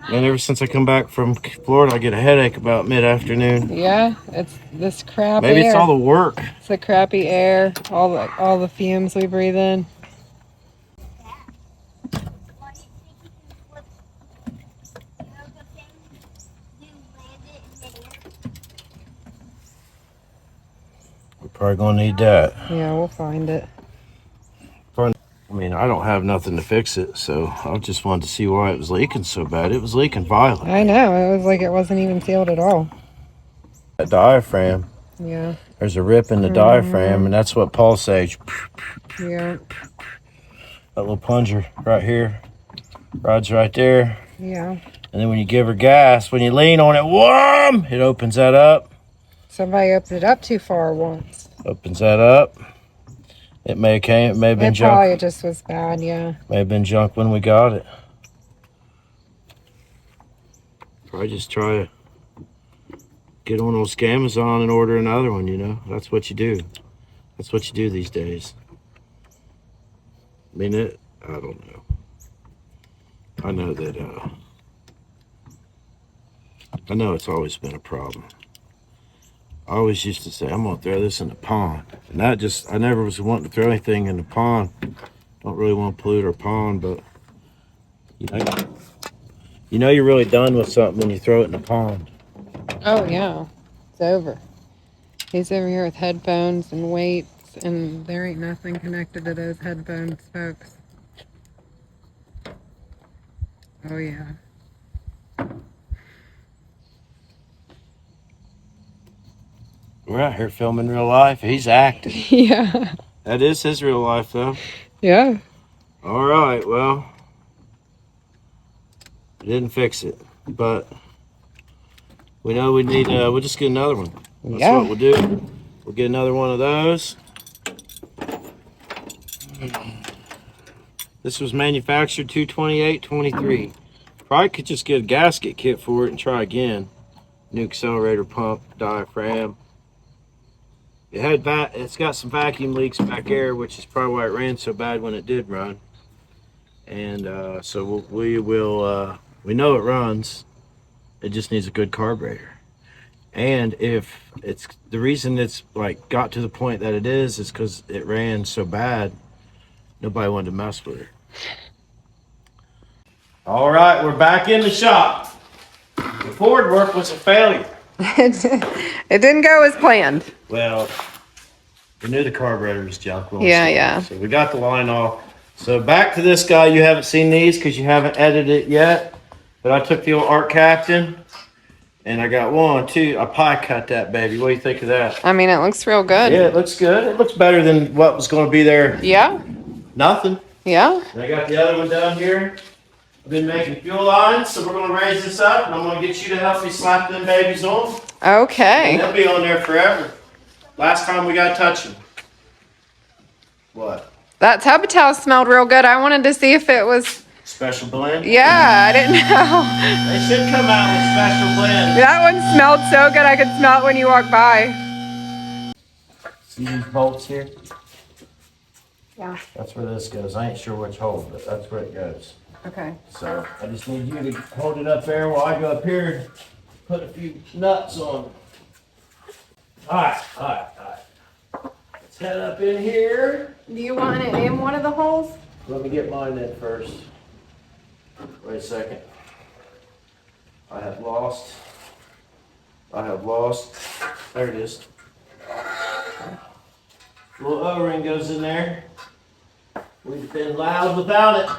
[SPEAKER 1] And ever since I come back from Florida, I get a headache about mid-afternoon.
[SPEAKER 2] Yeah, it's this crap
[SPEAKER 1] Maybe
[SPEAKER 2] air.
[SPEAKER 1] it's all the work.
[SPEAKER 2] It's the crappy air, all the fumes we breathe in.
[SPEAKER 1] We're probably gonna need that.
[SPEAKER 2] Yeah, we'll find it.
[SPEAKER 1] I mean, I don't have nothing to fix it, so I just wanted to see why it was leaking so bad. It was leaking violently.
[SPEAKER 2] I know, it was like it wasn't even sealed at all.
[SPEAKER 1] That diaphragm.
[SPEAKER 2] Yeah.
[SPEAKER 1] There's a rip in the diaphragm, and that's what Paul says.
[SPEAKER 2] Yeah.
[SPEAKER 1] That little plunger right here. Rod's right there.
[SPEAKER 2] Yeah.
[SPEAKER 1] And then when you give her gas, when you lean on it, whoom, it opens that up.
[SPEAKER 2] Somebody opened it up too far once.
[SPEAKER 1] Opens that up. It may have been
[SPEAKER 2] It
[SPEAKER 1] junk.
[SPEAKER 2] probably just was bad, yeah.
[SPEAKER 1] May have been junk when we got it. Probably just try to get on those Amazon and order another one, That's what you do. That's what you do these days. I mean, I don't know. I know that, I know it's always been a problem. I always used to say, I'm gonna throw this in the pond. And that just, I never was wanting to throw anything in the pond. Don't really want to pollute our pond, but you know you're really done with something when you throw it in the pond.
[SPEAKER 2] Oh yeah, it's over. He's over here with headphones and weights, and there ain't nothing connected to those headphones, folks. Oh yeah.
[SPEAKER 1] We're out here filming real life. He's acting.
[SPEAKER 2] Yeah.
[SPEAKER 1] That is his real life, though.
[SPEAKER 2] Yeah.
[SPEAKER 1] All right, well, didn't fix it, but we know we need, we'll just get another one. That's what we'll do. We'll get another one of those. This was manufactured 2/28/23. Probably could just get a gasket kit for it and try again. New accelerator pump, diaphragm. It's got some vacuum leaks back there, which is probably why it ran so bad when it did run. And so we know it runs. It just needs a good carburetor. And if it's the reason it's like got to the point that it is because it ran so bad, nobody wanted to mess with it. All right, we're back in the shop. The Ford work was a failure.
[SPEAKER 2] It didn't go as planned.
[SPEAKER 1] Well, we knew the carburetor was junk.
[SPEAKER 2] Yeah.
[SPEAKER 1] So we got the line off. So back to this guy. You haven't seen these because you haven't edited it yet. But I took the old Art Captain and I got I pie cut that baby. What do you think of that?
[SPEAKER 2] I mean, it looks real good.
[SPEAKER 1] Yeah, it looks good. It looks better than what was going to be there.
[SPEAKER 2] Yeah.
[SPEAKER 1] Nothing.
[SPEAKER 2] Yeah.
[SPEAKER 1] And I got the other one down here. I've been making fuel lines, so we're going to raise this up and I'm going to get you to help me slap them babies on.
[SPEAKER 2] Okay.
[SPEAKER 1] And they'll be on there forever. Last time we got to touch them. What?
[SPEAKER 2] That tub towel smelled real good. I wanted to see if it was...
[SPEAKER 1] Special blend?
[SPEAKER 2] Yeah, I didn't know.
[SPEAKER 1] They should come out with special blend.
[SPEAKER 2] That one smelled so good. I could smell it when you walked by.
[SPEAKER 1] See these bolts here?
[SPEAKER 2] Yeah.
[SPEAKER 1] That's where this goes. I ain't sure which hole, but that's where it goes.
[SPEAKER 2] Okay.
[SPEAKER 1] So I just need you to hold it up there while I go up here and put a few nuts on. All right. Let's head up in here.
[SPEAKER 2] Do you want it in one of the holes?
[SPEAKER 1] Let me get mine in first. Wait a second. I have lost. There it is. Little O-ring goes in there. We've been loud without it.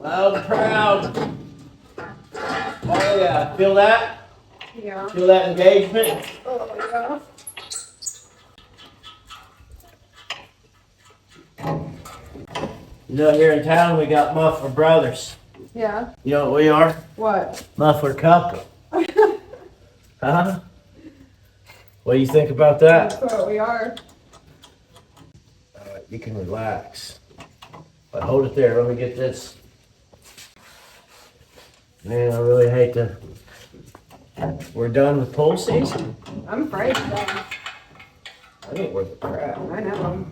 [SPEAKER 1] Loud and proud. Oh yeah, feel that?
[SPEAKER 2] Yeah.
[SPEAKER 1] Feel that engagement?
[SPEAKER 2] Oh, yeah.
[SPEAKER 1] You know, here in town we got Muffler Brothers.
[SPEAKER 2] Yeah.
[SPEAKER 1] You know what we are?
[SPEAKER 2] What?
[SPEAKER 1] Muffler Couple. Huh? What do you think about that?
[SPEAKER 2] That's what we are.
[SPEAKER 1] You can relax. But hold it there. Let me get this. Man, I really hate to. We're done with pool season?
[SPEAKER 2] I'm afraid of that.
[SPEAKER 1] I ain't worth the crap.
[SPEAKER 2] I know.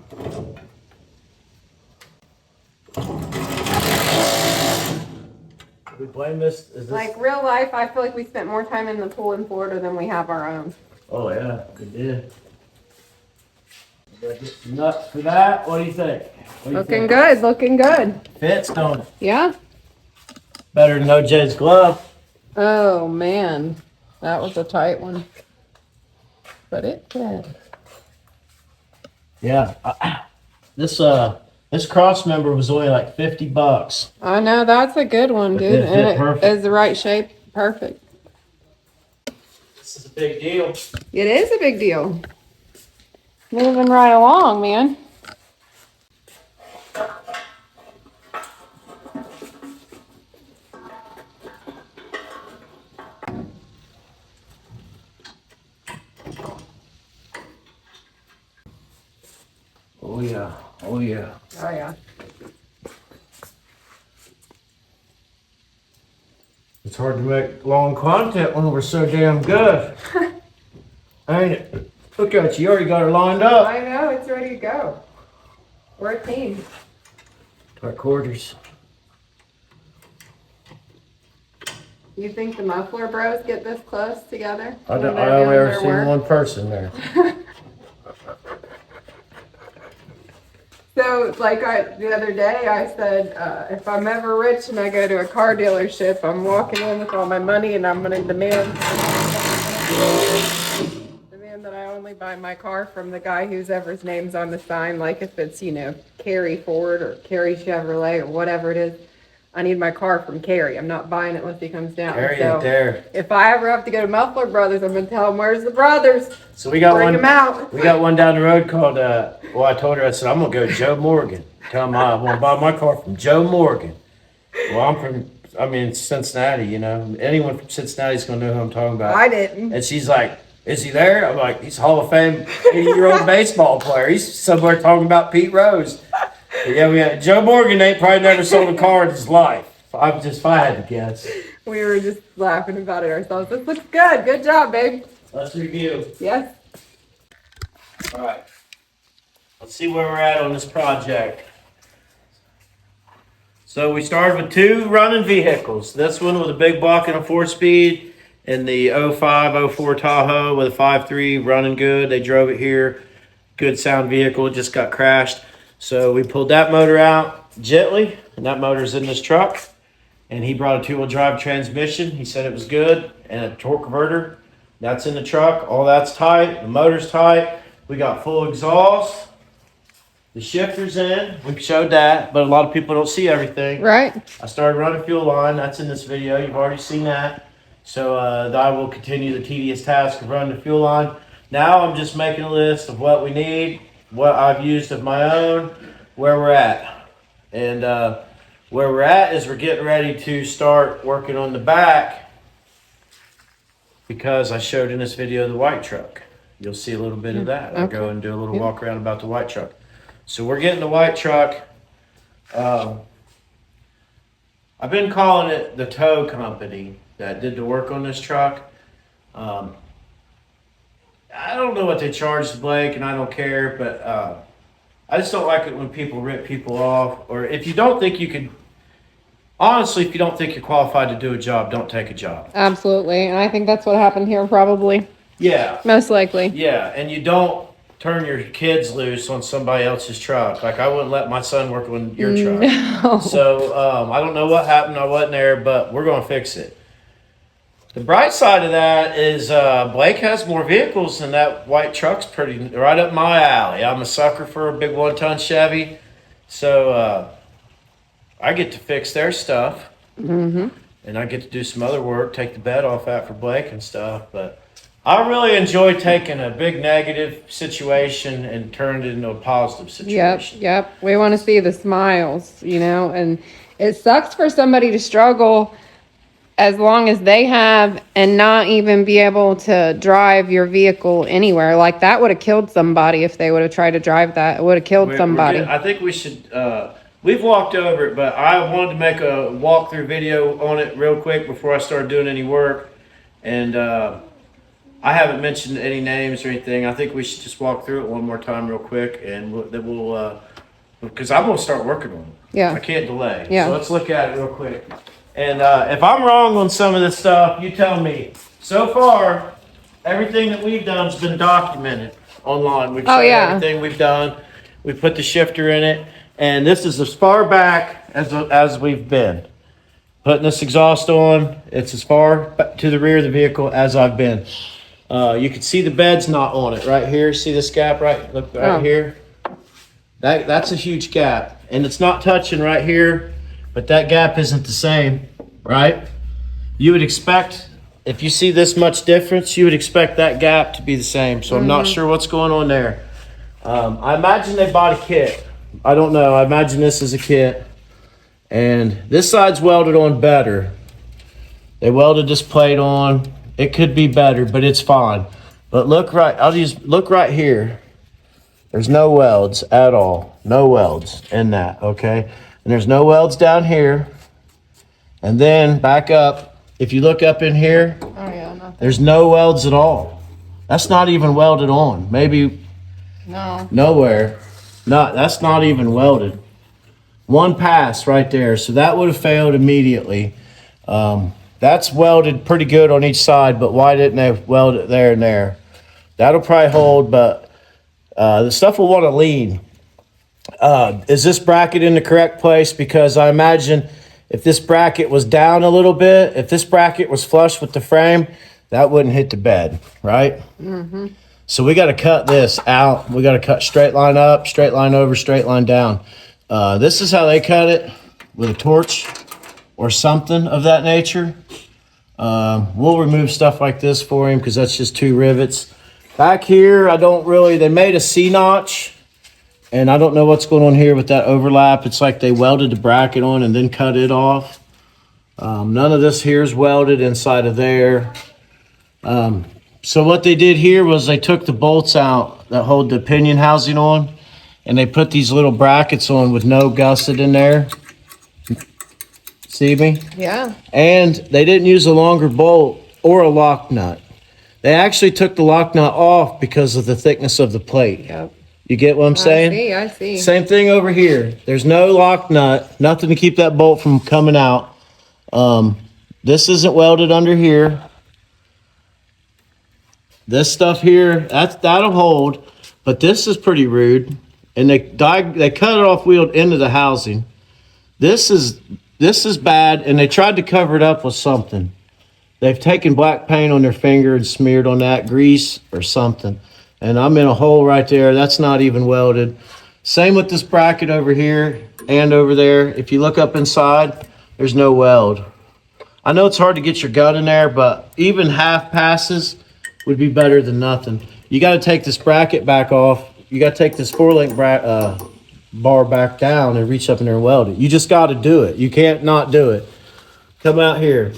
[SPEAKER 1] We blame this? Is this?
[SPEAKER 2] Like real life, I feel like we spent more time in the pool in Florida than we have our own.
[SPEAKER 1] Oh yeah, we did. Gotta get some nuts for that. What do you think?
[SPEAKER 2] Looking good, looking good.
[SPEAKER 1] Fits, don't it?
[SPEAKER 2] Yeah?
[SPEAKER 1] Better than OJ's glove.
[SPEAKER 2] Oh man, that was a tight one. But it did.
[SPEAKER 1] Yeah. This cross member was only like $50.
[SPEAKER 2] I know, that's a good one, dude.
[SPEAKER 1] It fit
[SPEAKER 2] And
[SPEAKER 1] perfect.
[SPEAKER 2] it is the right shape. Perfect.
[SPEAKER 1] This is a big deal.
[SPEAKER 2] It is a big deal. Moving right along, man.
[SPEAKER 1] Oh yeah. Oh yeah.
[SPEAKER 2] Oh yeah.
[SPEAKER 1] It's hard to make long content when we're so damn good. Ain't it? Look at you, already got her lined up.
[SPEAKER 2] I know, it's ready to go. We're a team.
[SPEAKER 1] To our quarters.
[SPEAKER 2] You think the muffler bros get this close together?
[SPEAKER 1] I
[SPEAKER 2] when
[SPEAKER 1] don't,
[SPEAKER 2] they're
[SPEAKER 1] I only
[SPEAKER 2] doing
[SPEAKER 1] ever
[SPEAKER 2] their
[SPEAKER 1] seen
[SPEAKER 2] work?
[SPEAKER 1] one person there.
[SPEAKER 2] So, like the other day, I said, if I'm ever rich and I go to a car dealership, I'm walking in with all my money and I'm going to demand that I only buy my car from the guy whose ever's name's on the sign. Like if it's, Carrie Ford or Carrie Chevrolet or whatever it is, I need my car from Carrie. I'm not buying it unless he comes down.
[SPEAKER 1] Carrie
[SPEAKER 2] So,
[SPEAKER 1] ain't there.
[SPEAKER 2] if I ever have to go to Muffler Brothers, I'm going to tell him, where's the brothers?
[SPEAKER 1] So we got
[SPEAKER 2] Bring
[SPEAKER 1] one.
[SPEAKER 2] them out.
[SPEAKER 1] We got one down the road called. Well, I told her, I said, I'm gonna go to Joe Morgan. Tell him I want to buy my car from Joe Morgan. Well, I'm from. I mean, Cincinnati. Anyone from Cincinnati's gonna know who I'm talking about.
[SPEAKER 2] I didn't.
[SPEAKER 1] And she's like, "Is he there?" I'm like, "He's a Hall of Fame 80-year-old baseball player. He's somewhere talking about Pete Rose." But yeah, we got Joe Morgan. Ain't probably never sold a car in his life. If I had to guess.
[SPEAKER 2] We were just laughing about it ourselves. This looks good. Good job, babe.
[SPEAKER 1] Let's review.
[SPEAKER 2] Yes.
[SPEAKER 1] All right. Let's see where we're at on this project. So we started with 2 running vehicles. This one with a big block and a 4-speed, and the 05, 04 Tahoe with a 5.3 running good. They drove it here. Good sound vehicle. It just got crashed. So we pulled that motor out gently, and that motor's in this truck. And he brought a 2-wheel drive transmission. He said it was good, and a torque converter. That's in the truck. All that's tight. The motor's tight. We got full exhaust. The shifter's in. We showed that, but a lot of people don't see everything.
[SPEAKER 2] Right.
[SPEAKER 1] I started running fuel line. That's in this video. You've already seen that. So I will continue the tedious task of running the fuel line. Now I'm just making a list of what we need, what I've used of my own, where we're at. And where we're at is we're getting ready to start working on the back, because I showed in this video the white truck. You'll see a little bit of that. I'll go and do a little walk around about the white truck. So we're getting the white truck. I've been calling it the tow company that did the work on this truck. I don't know what they charged Blake, and I don't care, but I just don't like it when people rip people off, or if you don't think you can. Honestly, if you don't think you're qualified to do a job, don't take a job.
[SPEAKER 2] Absolutely. And I think that's what happened here, probably.
[SPEAKER 1] Yeah.
[SPEAKER 2] Most likely.
[SPEAKER 1] Yeah, and you don't turn your kids loose on somebody else's truck. Like, I wouldn't let my son work on your truck.
[SPEAKER 2] No.
[SPEAKER 1] So, I don't know what happened. I wasn't there, but we're going to fix it. The bright side of that is Blake has more vehicles, and that white truck's pretty right up my alley. I'm a sucker for a big 1-ton Chevy. So, I get to fix their stuff.
[SPEAKER 2] Mm-hmm.
[SPEAKER 1] And I get to do some other work, take the bed off that for Blake and stuff. But I really enjoy taking a big negative situation and turning it into a positive situation.
[SPEAKER 2] Yep. We want to see the smiles, and it sucks for somebody to struggle as long as they have and not even be able to drive your vehicle anywhere. Like, that would have killed somebody if they would have tried to drive that. It would have killed somebody.
[SPEAKER 1] I think we should, we've walked over it, but I wanted to make a walkthrough video on it real quick before I start doing any work. And I haven't mentioned any names or anything. I think we should just walk through it one more time real quick, and we'll because I'm going to start working on it.
[SPEAKER 2] Yeah.
[SPEAKER 1] I can't delay.
[SPEAKER 2] Yeah.
[SPEAKER 1] So let's look at it real quick. And if I'm wrong on some of this stuff, you tell me. So far, everything that we've done has been documented online. We've shown everything we've done. We put the shifter in it. And this is as far back as we've been. Putting this exhaust on, it's as far to the rear of the vehicle as I've been. You can see the bed's not on it right here. See this gap look right here? That's a huge gap. And it's not touching right here, but that gap isn't the same, right? You would expect, if you see this much difference, you would expect that gap to be the same. So I'm not sure what's going on there. I imagine they bought a kit. I don't know. I imagine this is a kit. And this side's welded on better. They welded this plate on. It could be better, but it's fine. But look right here. There's no welds at all. No welds in that, okay? And there's no welds down here. And then back up. If you look up in here, there's no welds at all. That's not even welded on. Maybe nowhere. That's not even welded. One pass right there. So that would have failed immediately. That's welded pretty good on each side, but why didn't they weld it there and there? That'll probably hold, but the stuff will want to lean. Is this bracket in the correct place? Because I imagine if this bracket was down a little bit, if this bracket was flush with the frame, that wouldn't hit the bed, right? Mm-hmm. So we got to cut this out. We got to cut straight line up, straight line over, straight line down. This is how they cut it, with a torch or something of that nature. We'll remove stuff like this for him because that's just 2 rivets. Back here, they made a C-notch, and I don't know what's going on here with that overlap. It's like they welded the bracket on and then cut it off. None of this here is welded inside of there. So what they did here was they took the bolts out that hold the pinion housing on, and they put these little brackets on with no gusset in there. See me?
[SPEAKER 2] Yeah.
[SPEAKER 1] And they didn't use a longer bolt or a lock nut. They actually took the lock nut off because of the thickness of the plate.
[SPEAKER 2] Yep.
[SPEAKER 1] You get what I'm saying?
[SPEAKER 2] I see.
[SPEAKER 1] Same thing over here. There's no lock nut, nothing to keep that bolt from coming out. This isn't welded under here. This stuff here, that'll hold, but this is pretty rude. And they cut it off wheeled into the housing. This is bad, and they tried to cover it up with something. They've taken black paint on their finger and smeared on that grease or something. And I'm in a hole right there. That's not even welded. Same with this bracket over here and over there. If you look up inside, there's no weld. I know it's hard to get your gun in there, but even half passes would be better than nothing. You got to take this bracket back off. You got to take this 4-link bar back down and reach up in there and weld it. You just got to do it. You can't not do it. Come out here.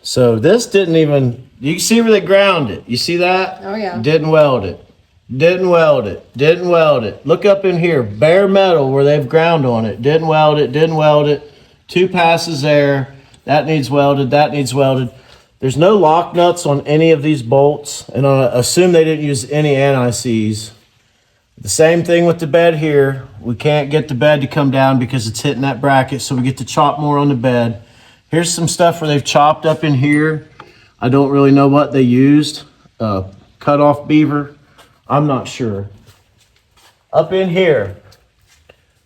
[SPEAKER 1] So this didn't even, you see where they ground it. You see that?
[SPEAKER 2] Oh, yeah.
[SPEAKER 1] Didn't weld it. Didn't weld it. Didn't weld it. Look up in here. Bare metal where they've ground on it. Didn't weld it. Didn't weld it. 2 passes there. That needs welded. That needs welded. There's no lock nuts on any of these bolts. And I assume they didn't use any anti-seize. The same thing with the bed here. We can't get the bed to come down because it's hitting that bracket. So we get to chop more on the bed. Here's some stuff where they've chopped up in here. I don't really know what they used. Cut off beaver. I'm not sure. Up in here,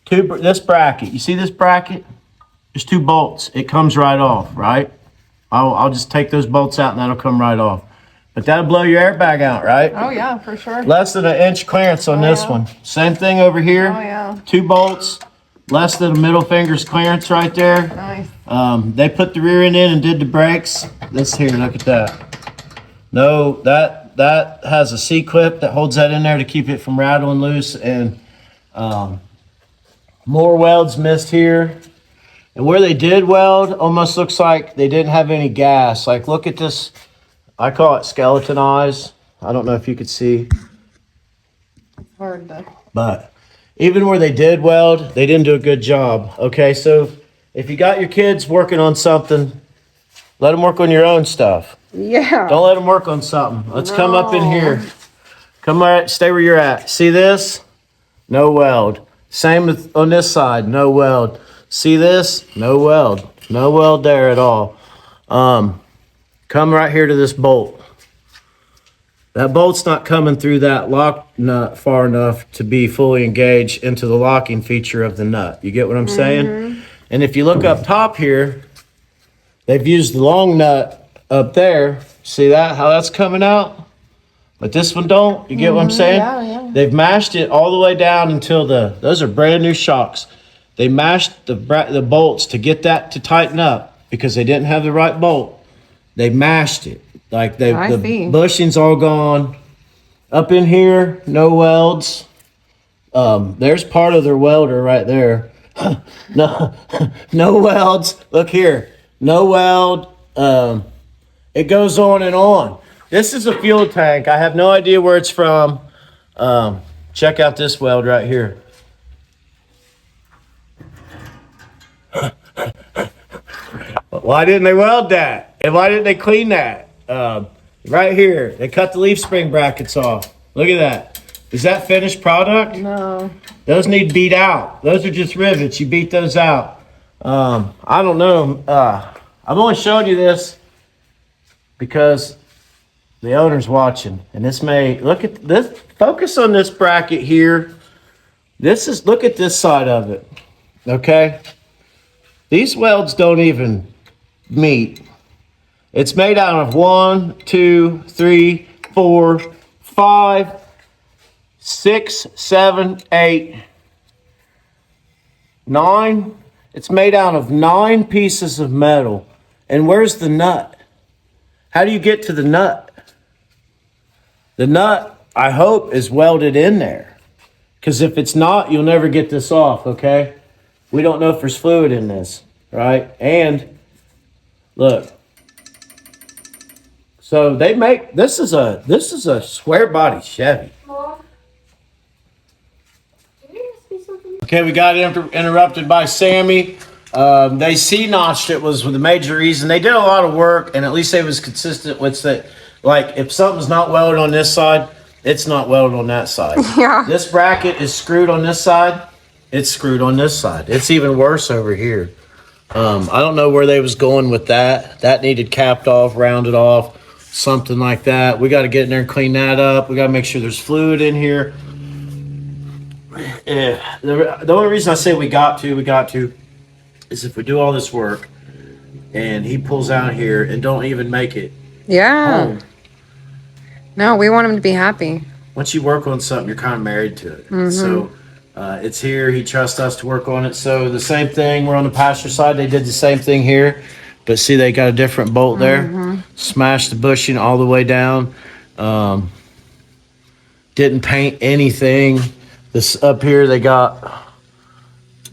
[SPEAKER 1] this bracket. You see this bracket? There's 2 bolts. It comes right off, right? I'll just take those bolts out and that'll come right off. But that'll blow your airbag out, right?
[SPEAKER 2] Oh, yeah, for sure.
[SPEAKER 1] Less than 1 inch clearance on this one. Same thing over here.
[SPEAKER 2] Oh, yeah.
[SPEAKER 1] 2 bolts. Less than a middle finger's clearance right there.
[SPEAKER 2] Nice.
[SPEAKER 1] They put the rear end in and did the brakes. This here, look at that. No, that has a C-clip that holds that in there to keep it from rattling loose. And more welds missed here. And where they did weld, almost looks like they didn't have any gas. Like, look at this. I call it skeleton eyes. I don't know if you could see.
[SPEAKER 2] Hard to...
[SPEAKER 1] But even where they did weld, they didn't do a good job. Okay, so if you got your kids working on something, let them work on your own stuff.
[SPEAKER 2] Yeah.
[SPEAKER 1] Don't let them work on something. Let's come up in here. Come right, stay where you're at. See this? No weld. Same with, on this side, no weld. See this? No weld. No weld there at all. Come right here to this bolt. That bolt's not coming through that lock nut far enough to be fully engaged into the locking feature of the nut. You get what I'm saying? And if you look up top here, they've used the long nut up there. See that? How that's coming out? But this one don't. You get what I'm saying?
[SPEAKER 2] Yeah, yeah.
[SPEAKER 1] They've mashed it all the way down until those are brand new shocks. They mashed the bolts to get that to tighten up because they didn't have the right bolt. They mashed it. Like the bushing's all gone. Up in here, no welds. There's part of their welder right there. No welds. Look here. No weld. It goes on and on. This is a fuel tank. I have no idea where it's from. Check out this weld right here. Why didn't they weld that? And why didn't they clean that? Right here, they cut the leaf spring brackets off. Look at that. Is that finished product?
[SPEAKER 2] No.
[SPEAKER 1] Those need beat out. Those are just rivets. You beat those out. I don't know. I'm only showing you this because the owner's watching, and this may look at this. Focus on this bracket here. Look at this side of it. Okay, these welds don't even meet. It's made out of 1, 2, 3, 4, 5, 6, 7, 8, 9. It's made out of 9 pieces of metal. And where's the nut? How do you get to the nut? The nut, I hope, is welded in there. Because if it's not, you'll never get this off, okay? We don't know if there's fluid in this, right? And look. So they make, this is a square body Chevy.
[SPEAKER 3] Mom, can you ask me something?
[SPEAKER 1] Okay, we got interrupted by Sammy. They C-notched it was the major reason. They did a lot of work, and at least they was consistent with that. Like, if something's not welded on this side, it's not welded on that side.
[SPEAKER 2] Yeah.
[SPEAKER 1] This bracket is screwed on this side. It's screwed on this side. It's even worse over here. I don't know where they was going with that. That needed capped off, rounded off, something like that. We got to get in there and clean that up. We got to make sure there's fluid in here. The only reason I say we got to, is if we do all this work and he pulls out here and don't even make it
[SPEAKER 2] Yeah.
[SPEAKER 1] home.
[SPEAKER 2] No, we want him to be happy.
[SPEAKER 1] Once you work on something, you're kind of married to it. So it's here. He trusts us to work on it. So the same thing. We're on the passenger side. They did the same thing here. But see, they got a different bolt there. Smashed the bushing all the way down. Didn't paint anything. This up here, they got,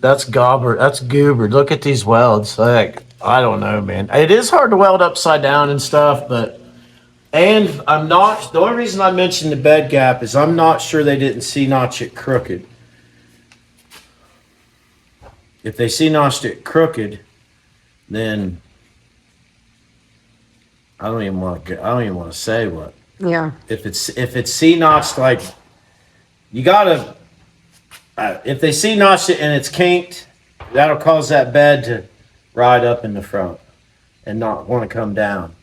[SPEAKER 1] that's gobber. That's goobered. Look at these welds. Like, I don't know, man. It is hard to weld upside down and stuff, but, and I'm not, the only reason I mentioned the bed gap is I'm not sure they didn't C-notch it crooked. If they C-notched it crooked, then I don't even want to say what.
[SPEAKER 2] Yeah.
[SPEAKER 1] If it's C-notched, like, you gotta, if they C-notched it and it's kinked, that'll cause that bed to ride up in the front and not want to come down.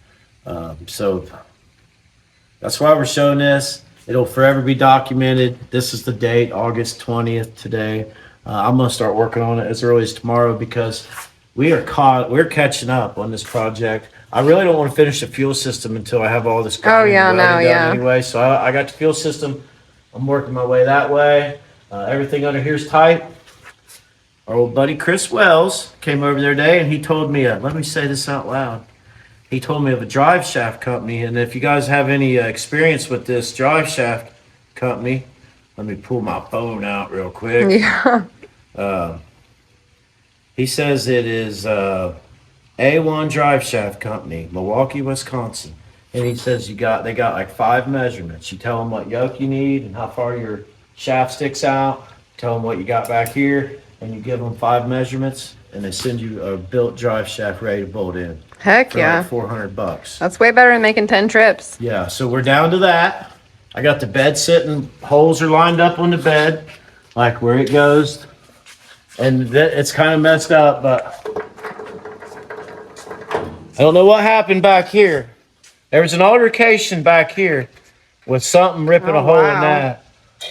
[SPEAKER 1] So that's why we're showing this. It'll forever be documented. This is the date, August 20th today. I'm gonna start working on it as early as tomorrow because we're catching up on this project. I really don't want to finish the fuel system until I have all this grinding and welding done anyway. So I got the fuel system. I'm working my way that way. Everything under here is tight. Our old buddy Chris Wells came over there today and he told me, let me say this out loud. He told me of a drive shaft company. And if you guys have any experience with this drive shaft company, let me pull my phone out real quick.
[SPEAKER 2] Yeah.
[SPEAKER 1] He says it is A1 Drive Shaft Company, Milwaukee, Wisconsin. And he says they got like 5 measurements. You tell them what yoke you need and how far your shaft sticks out. Tell them what you got back here, and you give them 5 measurements, and they send you a built drive shaft ready to bolt in.
[SPEAKER 2] Heck
[SPEAKER 1] for
[SPEAKER 2] yeah.
[SPEAKER 1] like $400.
[SPEAKER 2] That's way better than making 10 trips.
[SPEAKER 1] Yeah, so we're down to that. I got the bed sitting, holes are lined up on the bed, like where it goes. And it's kind of messed up, but I don't know what happened back here. There was an altercation back here with something ripping a hole in that.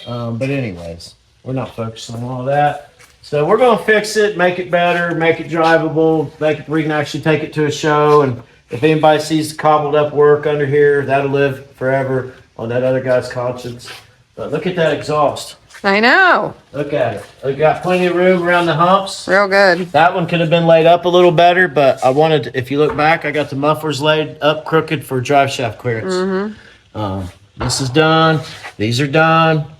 [SPEAKER 1] But anyways, we're not focusing on all that. So we're going to fix it, make it better, make it drivable, we can actually take it to a show. And if anybody sees the cobbled up work under here, that'll live forever on that other guy's conscience. But look at that exhaust.
[SPEAKER 2] I know.
[SPEAKER 1] Look at it. We got plenty of room around the humps.
[SPEAKER 2] Real good.
[SPEAKER 1] That one could have been laid up a little better, but I wanted, if you look back, I got the mufflers laid up crooked for drive shaft clearance. This is done. These are done.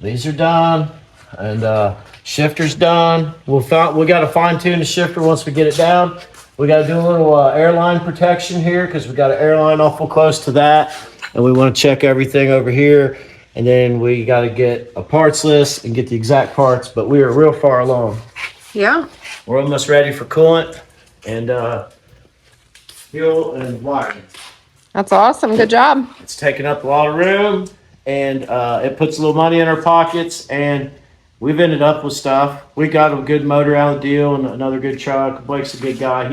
[SPEAKER 1] These are done. And shifter's done. We got to fine tune the shifter once we get it down. We got to do a little airline protection here because we got an airline awful close to that. And we want to check everything over here. And then we got to get a parts list and get the exact parts, but we are real far along.
[SPEAKER 2] Yeah.
[SPEAKER 1] We're almost ready for coolant and fuel and wiring.
[SPEAKER 2] That's awesome. Good job.
[SPEAKER 1] It's taking up a lot of room, and it puts a little money in our pockets, and we've ended up with stuff. We got a good motor out of the deal and another good truck. Blake's a good guy.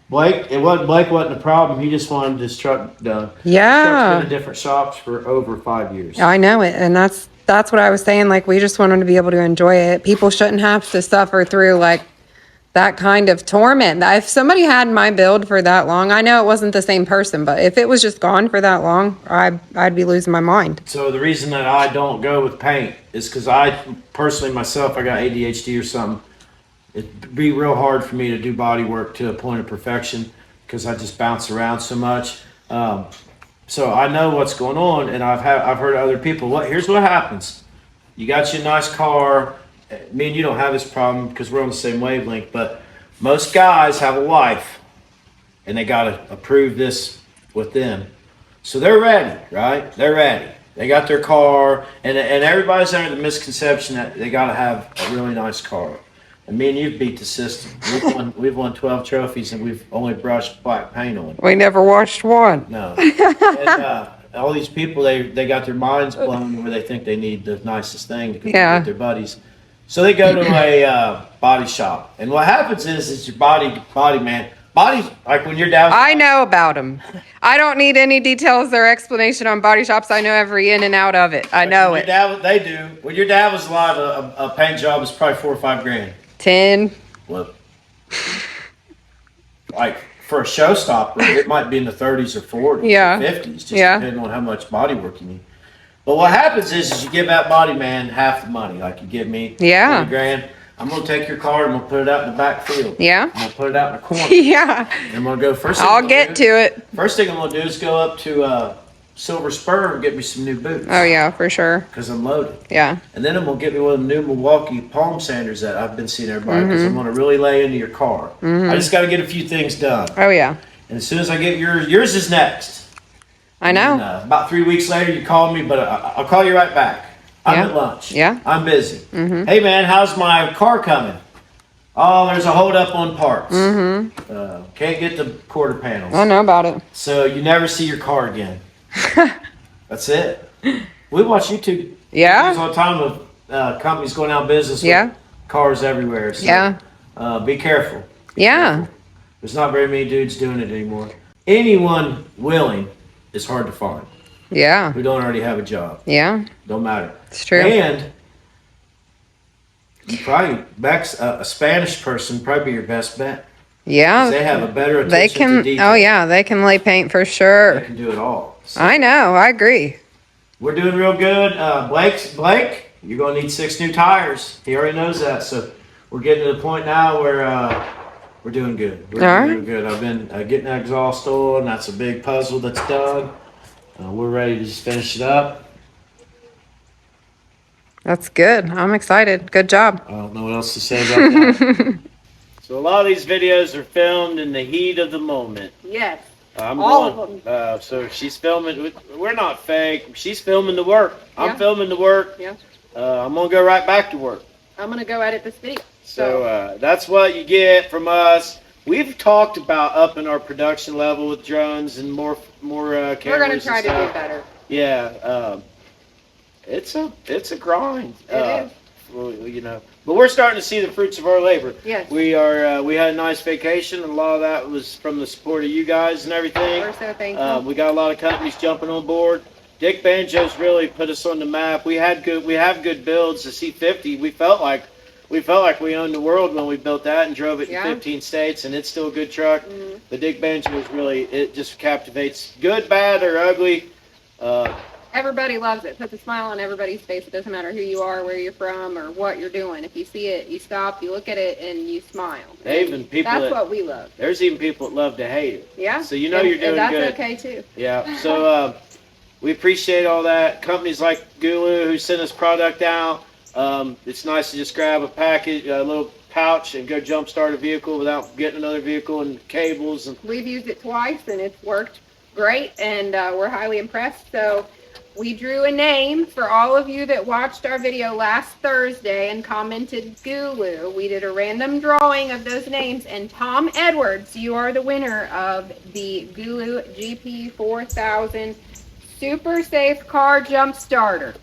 [SPEAKER 1] Blake wasn't a problem. He just wanted this truck done.
[SPEAKER 2] Yeah.
[SPEAKER 1] This truck's been in different shops for over 5 years.
[SPEAKER 2] I know it, and that's what I was saying. Like, we just want them to be able to enjoy it. People shouldn't have to suffer through like that kind of torment. If somebody had my build for that long, I know it wasn't the same person, but if it was just gone for that long, I'd be losing my mind.
[SPEAKER 1] So the reason that I don't go with paint is because I personally myself, I got ADHD or something. It'd be real hard for me to do body work to a point of perfection because I just bounce around so much. So I know what's going on, and I've heard other people. Here's what happens: you got your nice car. Me and you don't have this problem because we're on the same wavelength. But most guys have a wife, and they gotta approve this with them. So they're ready, right? They're ready. They got their car, and everybody's under the misconception that they gotta have a really nice car. And me and you beat the system. We've won 12 trophies, and we've only brushed black paint on.
[SPEAKER 2] We never watched one.
[SPEAKER 1] No. And, all these people, they got their minds blown where they think they need the nicest thing to compete with their buddies. So they go to a body shop, and what happens is it's your body man. Body, like when your dad.
[SPEAKER 2] I know about them. I don't need any details or explanation on body shops. I know every in and out of it. I know it.
[SPEAKER 1] They do. When your dad was alive, a paint job was probably $4 or $5 grand.
[SPEAKER 2] 10.
[SPEAKER 1] Well, like for a showstopper, it might be in the 30s or 40s, or 50s, just depending on how much body work you need. But what happens is you give that body man half the money, like you give me 20 grand. I'm gonna take your car and I'm gonna put it out in the back field.
[SPEAKER 2] Yeah.
[SPEAKER 1] I'm gonna put it out in the corner.
[SPEAKER 2] Yeah.
[SPEAKER 1] And I'm gonna go first.
[SPEAKER 2] I'll get to it.
[SPEAKER 1] First thing I'm gonna do is go up to Silver Spur and get me some new boots.
[SPEAKER 2] Oh yeah, for sure.
[SPEAKER 1] Because I'm loaded.
[SPEAKER 2] Yeah.
[SPEAKER 1] And then I'm gonna get me one of the new Milwaukee palm sanders that I've been seeing everybody because I'm gonna really lay into your car. I just got to get a few things done.
[SPEAKER 2] Oh yeah.
[SPEAKER 1] And as soon as I get yours is next.
[SPEAKER 2] I know.
[SPEAKER 1] And, about 3 weeks later, you call me, but I'll call you right back. I'm at lunch.
[SPEAKER 2] Yeah.
[SPEAKER 1] I'm busy. Hey man, how's my car coming? Oh, there's a holdup on parts. Can't get the quarter panels.
[SPEAKER 2] I know about it.
[SPEAKER 1] So you never see your car again. That's it. We watch YouTube videos all the time of companies going out of business with cars everywhere. So, be careful.
[SPEAKER 2] Yeah.
[SPEAKER 1] There's not very many dudes doing it anymore. Anyone willing is hard to find.
[SPEAKER 2] Yeah.
[SPEAKER 1] Who don't already have a job.
[SPEAKER 2] Yeah.
[SPEAKER 1] Don't matter.
[SPEAKER 2] It's true.
[SPEAKER 1] And you probably a Spanish person probably be your best bet.
[SPEAKER 2] Yeah.
[SPEAKER 1] They have a better attention to detail.
[SPEAKER 2] Oh yeah, they can lay paint for sure.
[SPEAKER 1] They can do it all. So
[SPEAKER 2] I know. I agree.
[SPEAKER 1] we're doing real good. Blake, you're gonna need 6 new tires. He already knows that. So we're getting to the point now where we're doing good. We're doing good. I've been getting that exhaust on. That's a big puzzle that's done. We're ready to just finish it up.
[SPEAKER 2] That's good. I'm excited. Good job.
[SPEAKER 1] I don't know what else to say about that. So a lot of these videos are filmed in the heat of the moment.
[SPEAKER 2] Yes.
[SPEAKER 1] All of them. So she's filming. We're not fake. She's filming the work. I'm filming the work.
[SPEAKER 2] Yeah.
[SPEAKER 1] I'm going to go right back to work.
[SPEAKER 2] I'm going to go edit this video.
[SPEAKER 1] So that's what you get from us. We've talked about upping our production level with drones and more cameras.
[SPEAKER 2] We're going to try to do better.
[SPEAKER 1] Yeah. It's a grind.
[SPEAKER 2] It is.
[SPEAKER 1] Well, you know, but we're starting to see the fruits of our labor.
[SPEAKER 2] Yes.
[SPEAKER 1] We are. We had a nice vacation, and a lot of that was from the support of you guys and everything.
[SPEAKER 2] We're so thankful.
[SPEAKER 1] We got a lot of companies jumping on board. Dick Banjo's really put us on the map. We have good builds. The C50. We felt like we owned the world when we built that and drove it in 15 states, and it's still a good truck. The Dick Banjo is really, it just captivates. Good, bad, or ugly.
[SPEAKER 2] Everybody loves it. Puts a smile on everybody's face. It doesn't matter who you are, where you're from, or what you're doing. If you see it, you stop, you look at it, and you smile. That's what we love.
[SPEAKER 1] There's even people that love to hate it.
[SPEAKER 2] Yeah.
[SPEAKER 1] So you know you're doing
[SPEAKER 2] that's
[SPEAKER 1] good.
[SPEAKER 2] That's okay too.
[SPEAKER 1] Yeah. So we appreciate all that. Companies like GOOLOO who send us product out. It's nice to just grab a package, a little pouch, and go jump start a vehicle without getting another vehicle and cables. And
[SPEAKER 2] we've used it twice, and it's worked great, and we're highly impressed. So we drew a name for all of you that watched our video last Thursday and commented GOOLOO. We did a random drawing of those names, and Tom Edwards, you are the winner of the GOOLOO GP4000 Super Safe Car Jump Starter.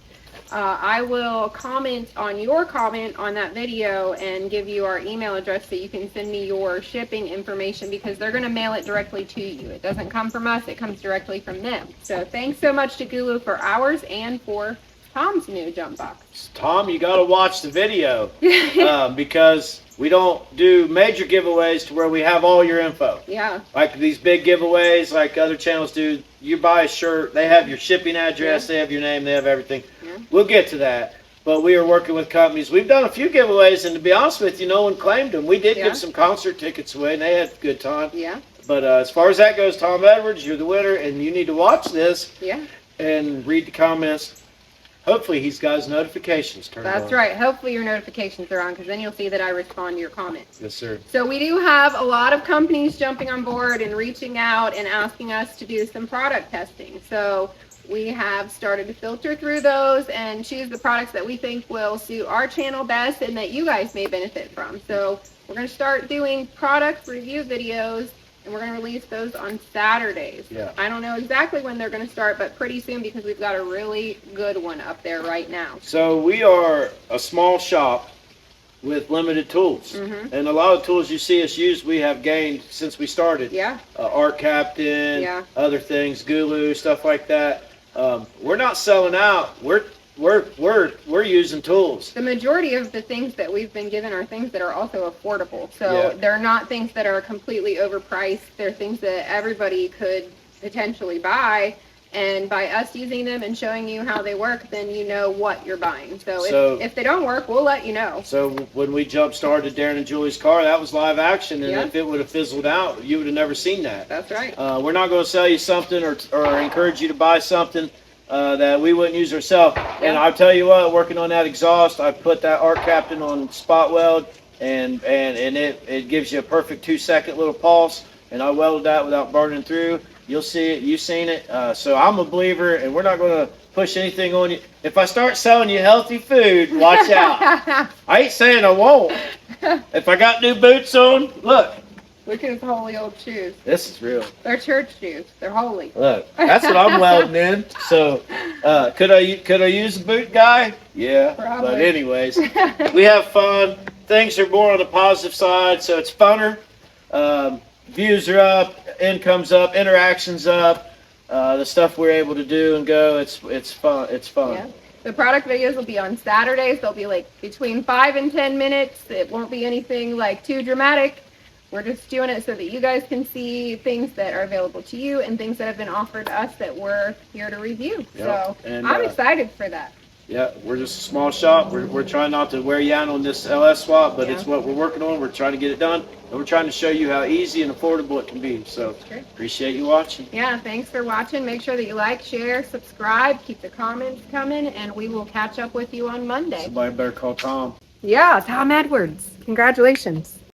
[SPEAKER 2] I will comment on your comment on that video and give you our email address so you can send me your shipping information, because they're going to mail it directly to you. It doesn't come from us, it comes directly from them. So thanks so much to GOOLOO for ours and for Tom's new jump box.
[SPEAKER 1] Tom, you got to watch the video because we don't do major giveaways to where we have all your info.
[SPEAKER 2] Yeah.
[SPEAKER 1] Like these big giveaways, like other channels do. You buy a shirt, they have your shipping address, they have your name, they have everything.
[SPEAKER 2] Yeah.
[SPEAKER 1] We'll get to that. But we are working with companies. We've done a few giveaways, and to be honest with you, no one claimed them. We did give some concert tickets away, and they had a good time.
[SPEAKER 2] Yeah.
[SPEAKER 1] But as far as that goes, Tom Edwards, you're the winner, and you need to watch this and read the comments. Hopefully he's got his notifications turned on.
[SPEAKER 2] That's right. Hopefully your notifications are on, because then you'll see that I respond to your comments.
[SPEAKER 1] Yes, sir.
[SPEAKER 2] So we do have a lot of companies jumping on board and reaching out and asking us to do some product testing. So we have started to filter through those and choose the products that we think will suit our channel best and that you guys may benefit from. So we're going to start doing product review videos, and we're going to release those on Saturdays.
[SPEAKER 1] Yeah.
[SPEAKER 2] I don't know exactly when they're going to start, but pretty soon, because we've got a really good one up there right now.
[SPEAKER 1] So we are a small shop with limited tools. And a lot of tools you see us use, we have gained since we started.
[SPEAKER 2] Yeah.
[SPEAKER 1] Art Captain, other things, GOOLOO, stuff like that. We're not selling out. We're using tools.
[SPEAKER 2] The majority of the things that we've been given are things that are also affordable. So they're not things that are completely overpriced. They're things that everybody could potentially buy. And by us using them and showing you how they work, then you know what you're buying. So if they don't work, we'll let you know. So
[SPEAKER 1] when we jump started Darren and Julie's car, that was live action. And if it would have fizzled out, you would have never seen that.
[SPEAKER 2] That's right.
[SPEAKER 1] We're not going to sell you something or encourage you to buy something that we wouldn't use ourselves. And I'll tell you what, working on that exhaust, I put that Art Captain on spot weld, and it gives you a perfect 2-second little pulse. And I welded that without burning through. You'll see it. You've seen it. So I'm a believer, and we're not going to push anything on you. If I start selling you healthy food, watch out. I ain't saying I won't. If I got new boots on, look.
[SPEAKER 2] Look at his holy old shoes.
[SPEAKER 1] This is real.
[SPEAKER 2] They're church shoes. They're holy.
[SPEAKER 1] Look, that's what I'm welding in. So could I use a boot guy? Yeah.
[SPEAKER 2] Probably.
[SPEAKER 1] But anyways, we have fun. Things are more on the positive side, so it's funner. Views are up, income's up, interactions up. The stuff we're able to do and go, it's fun. It's fun.
[SPEAKER 2] Yeah. The product videos will be on Saturdays. They'll be like between 5 and 10 minutes. It won't be anything like too dramatic. We're just doing it so that you guys can see things that are available to you and things that have been offered to us that we're here to review. So I'm excited for that.
[SPEAKER 1] Yeah, we're just a small shop. We're trying not to wear you out on this LS swap, but it's what we're working on. We're trying to get it done, and we're trying to show you how easy and affordable it can be. So appreciate you watching.
[SPEAKER 2] Yeah, thanks for watching. Make sure that you like, share, subscribe, keep the comments coming, and we will catch up with you on Monday.
[SPEAKER 1] Somebody better call Tom.
[SPEAKER 2] Yeah, Tom Edwards. Congratulations.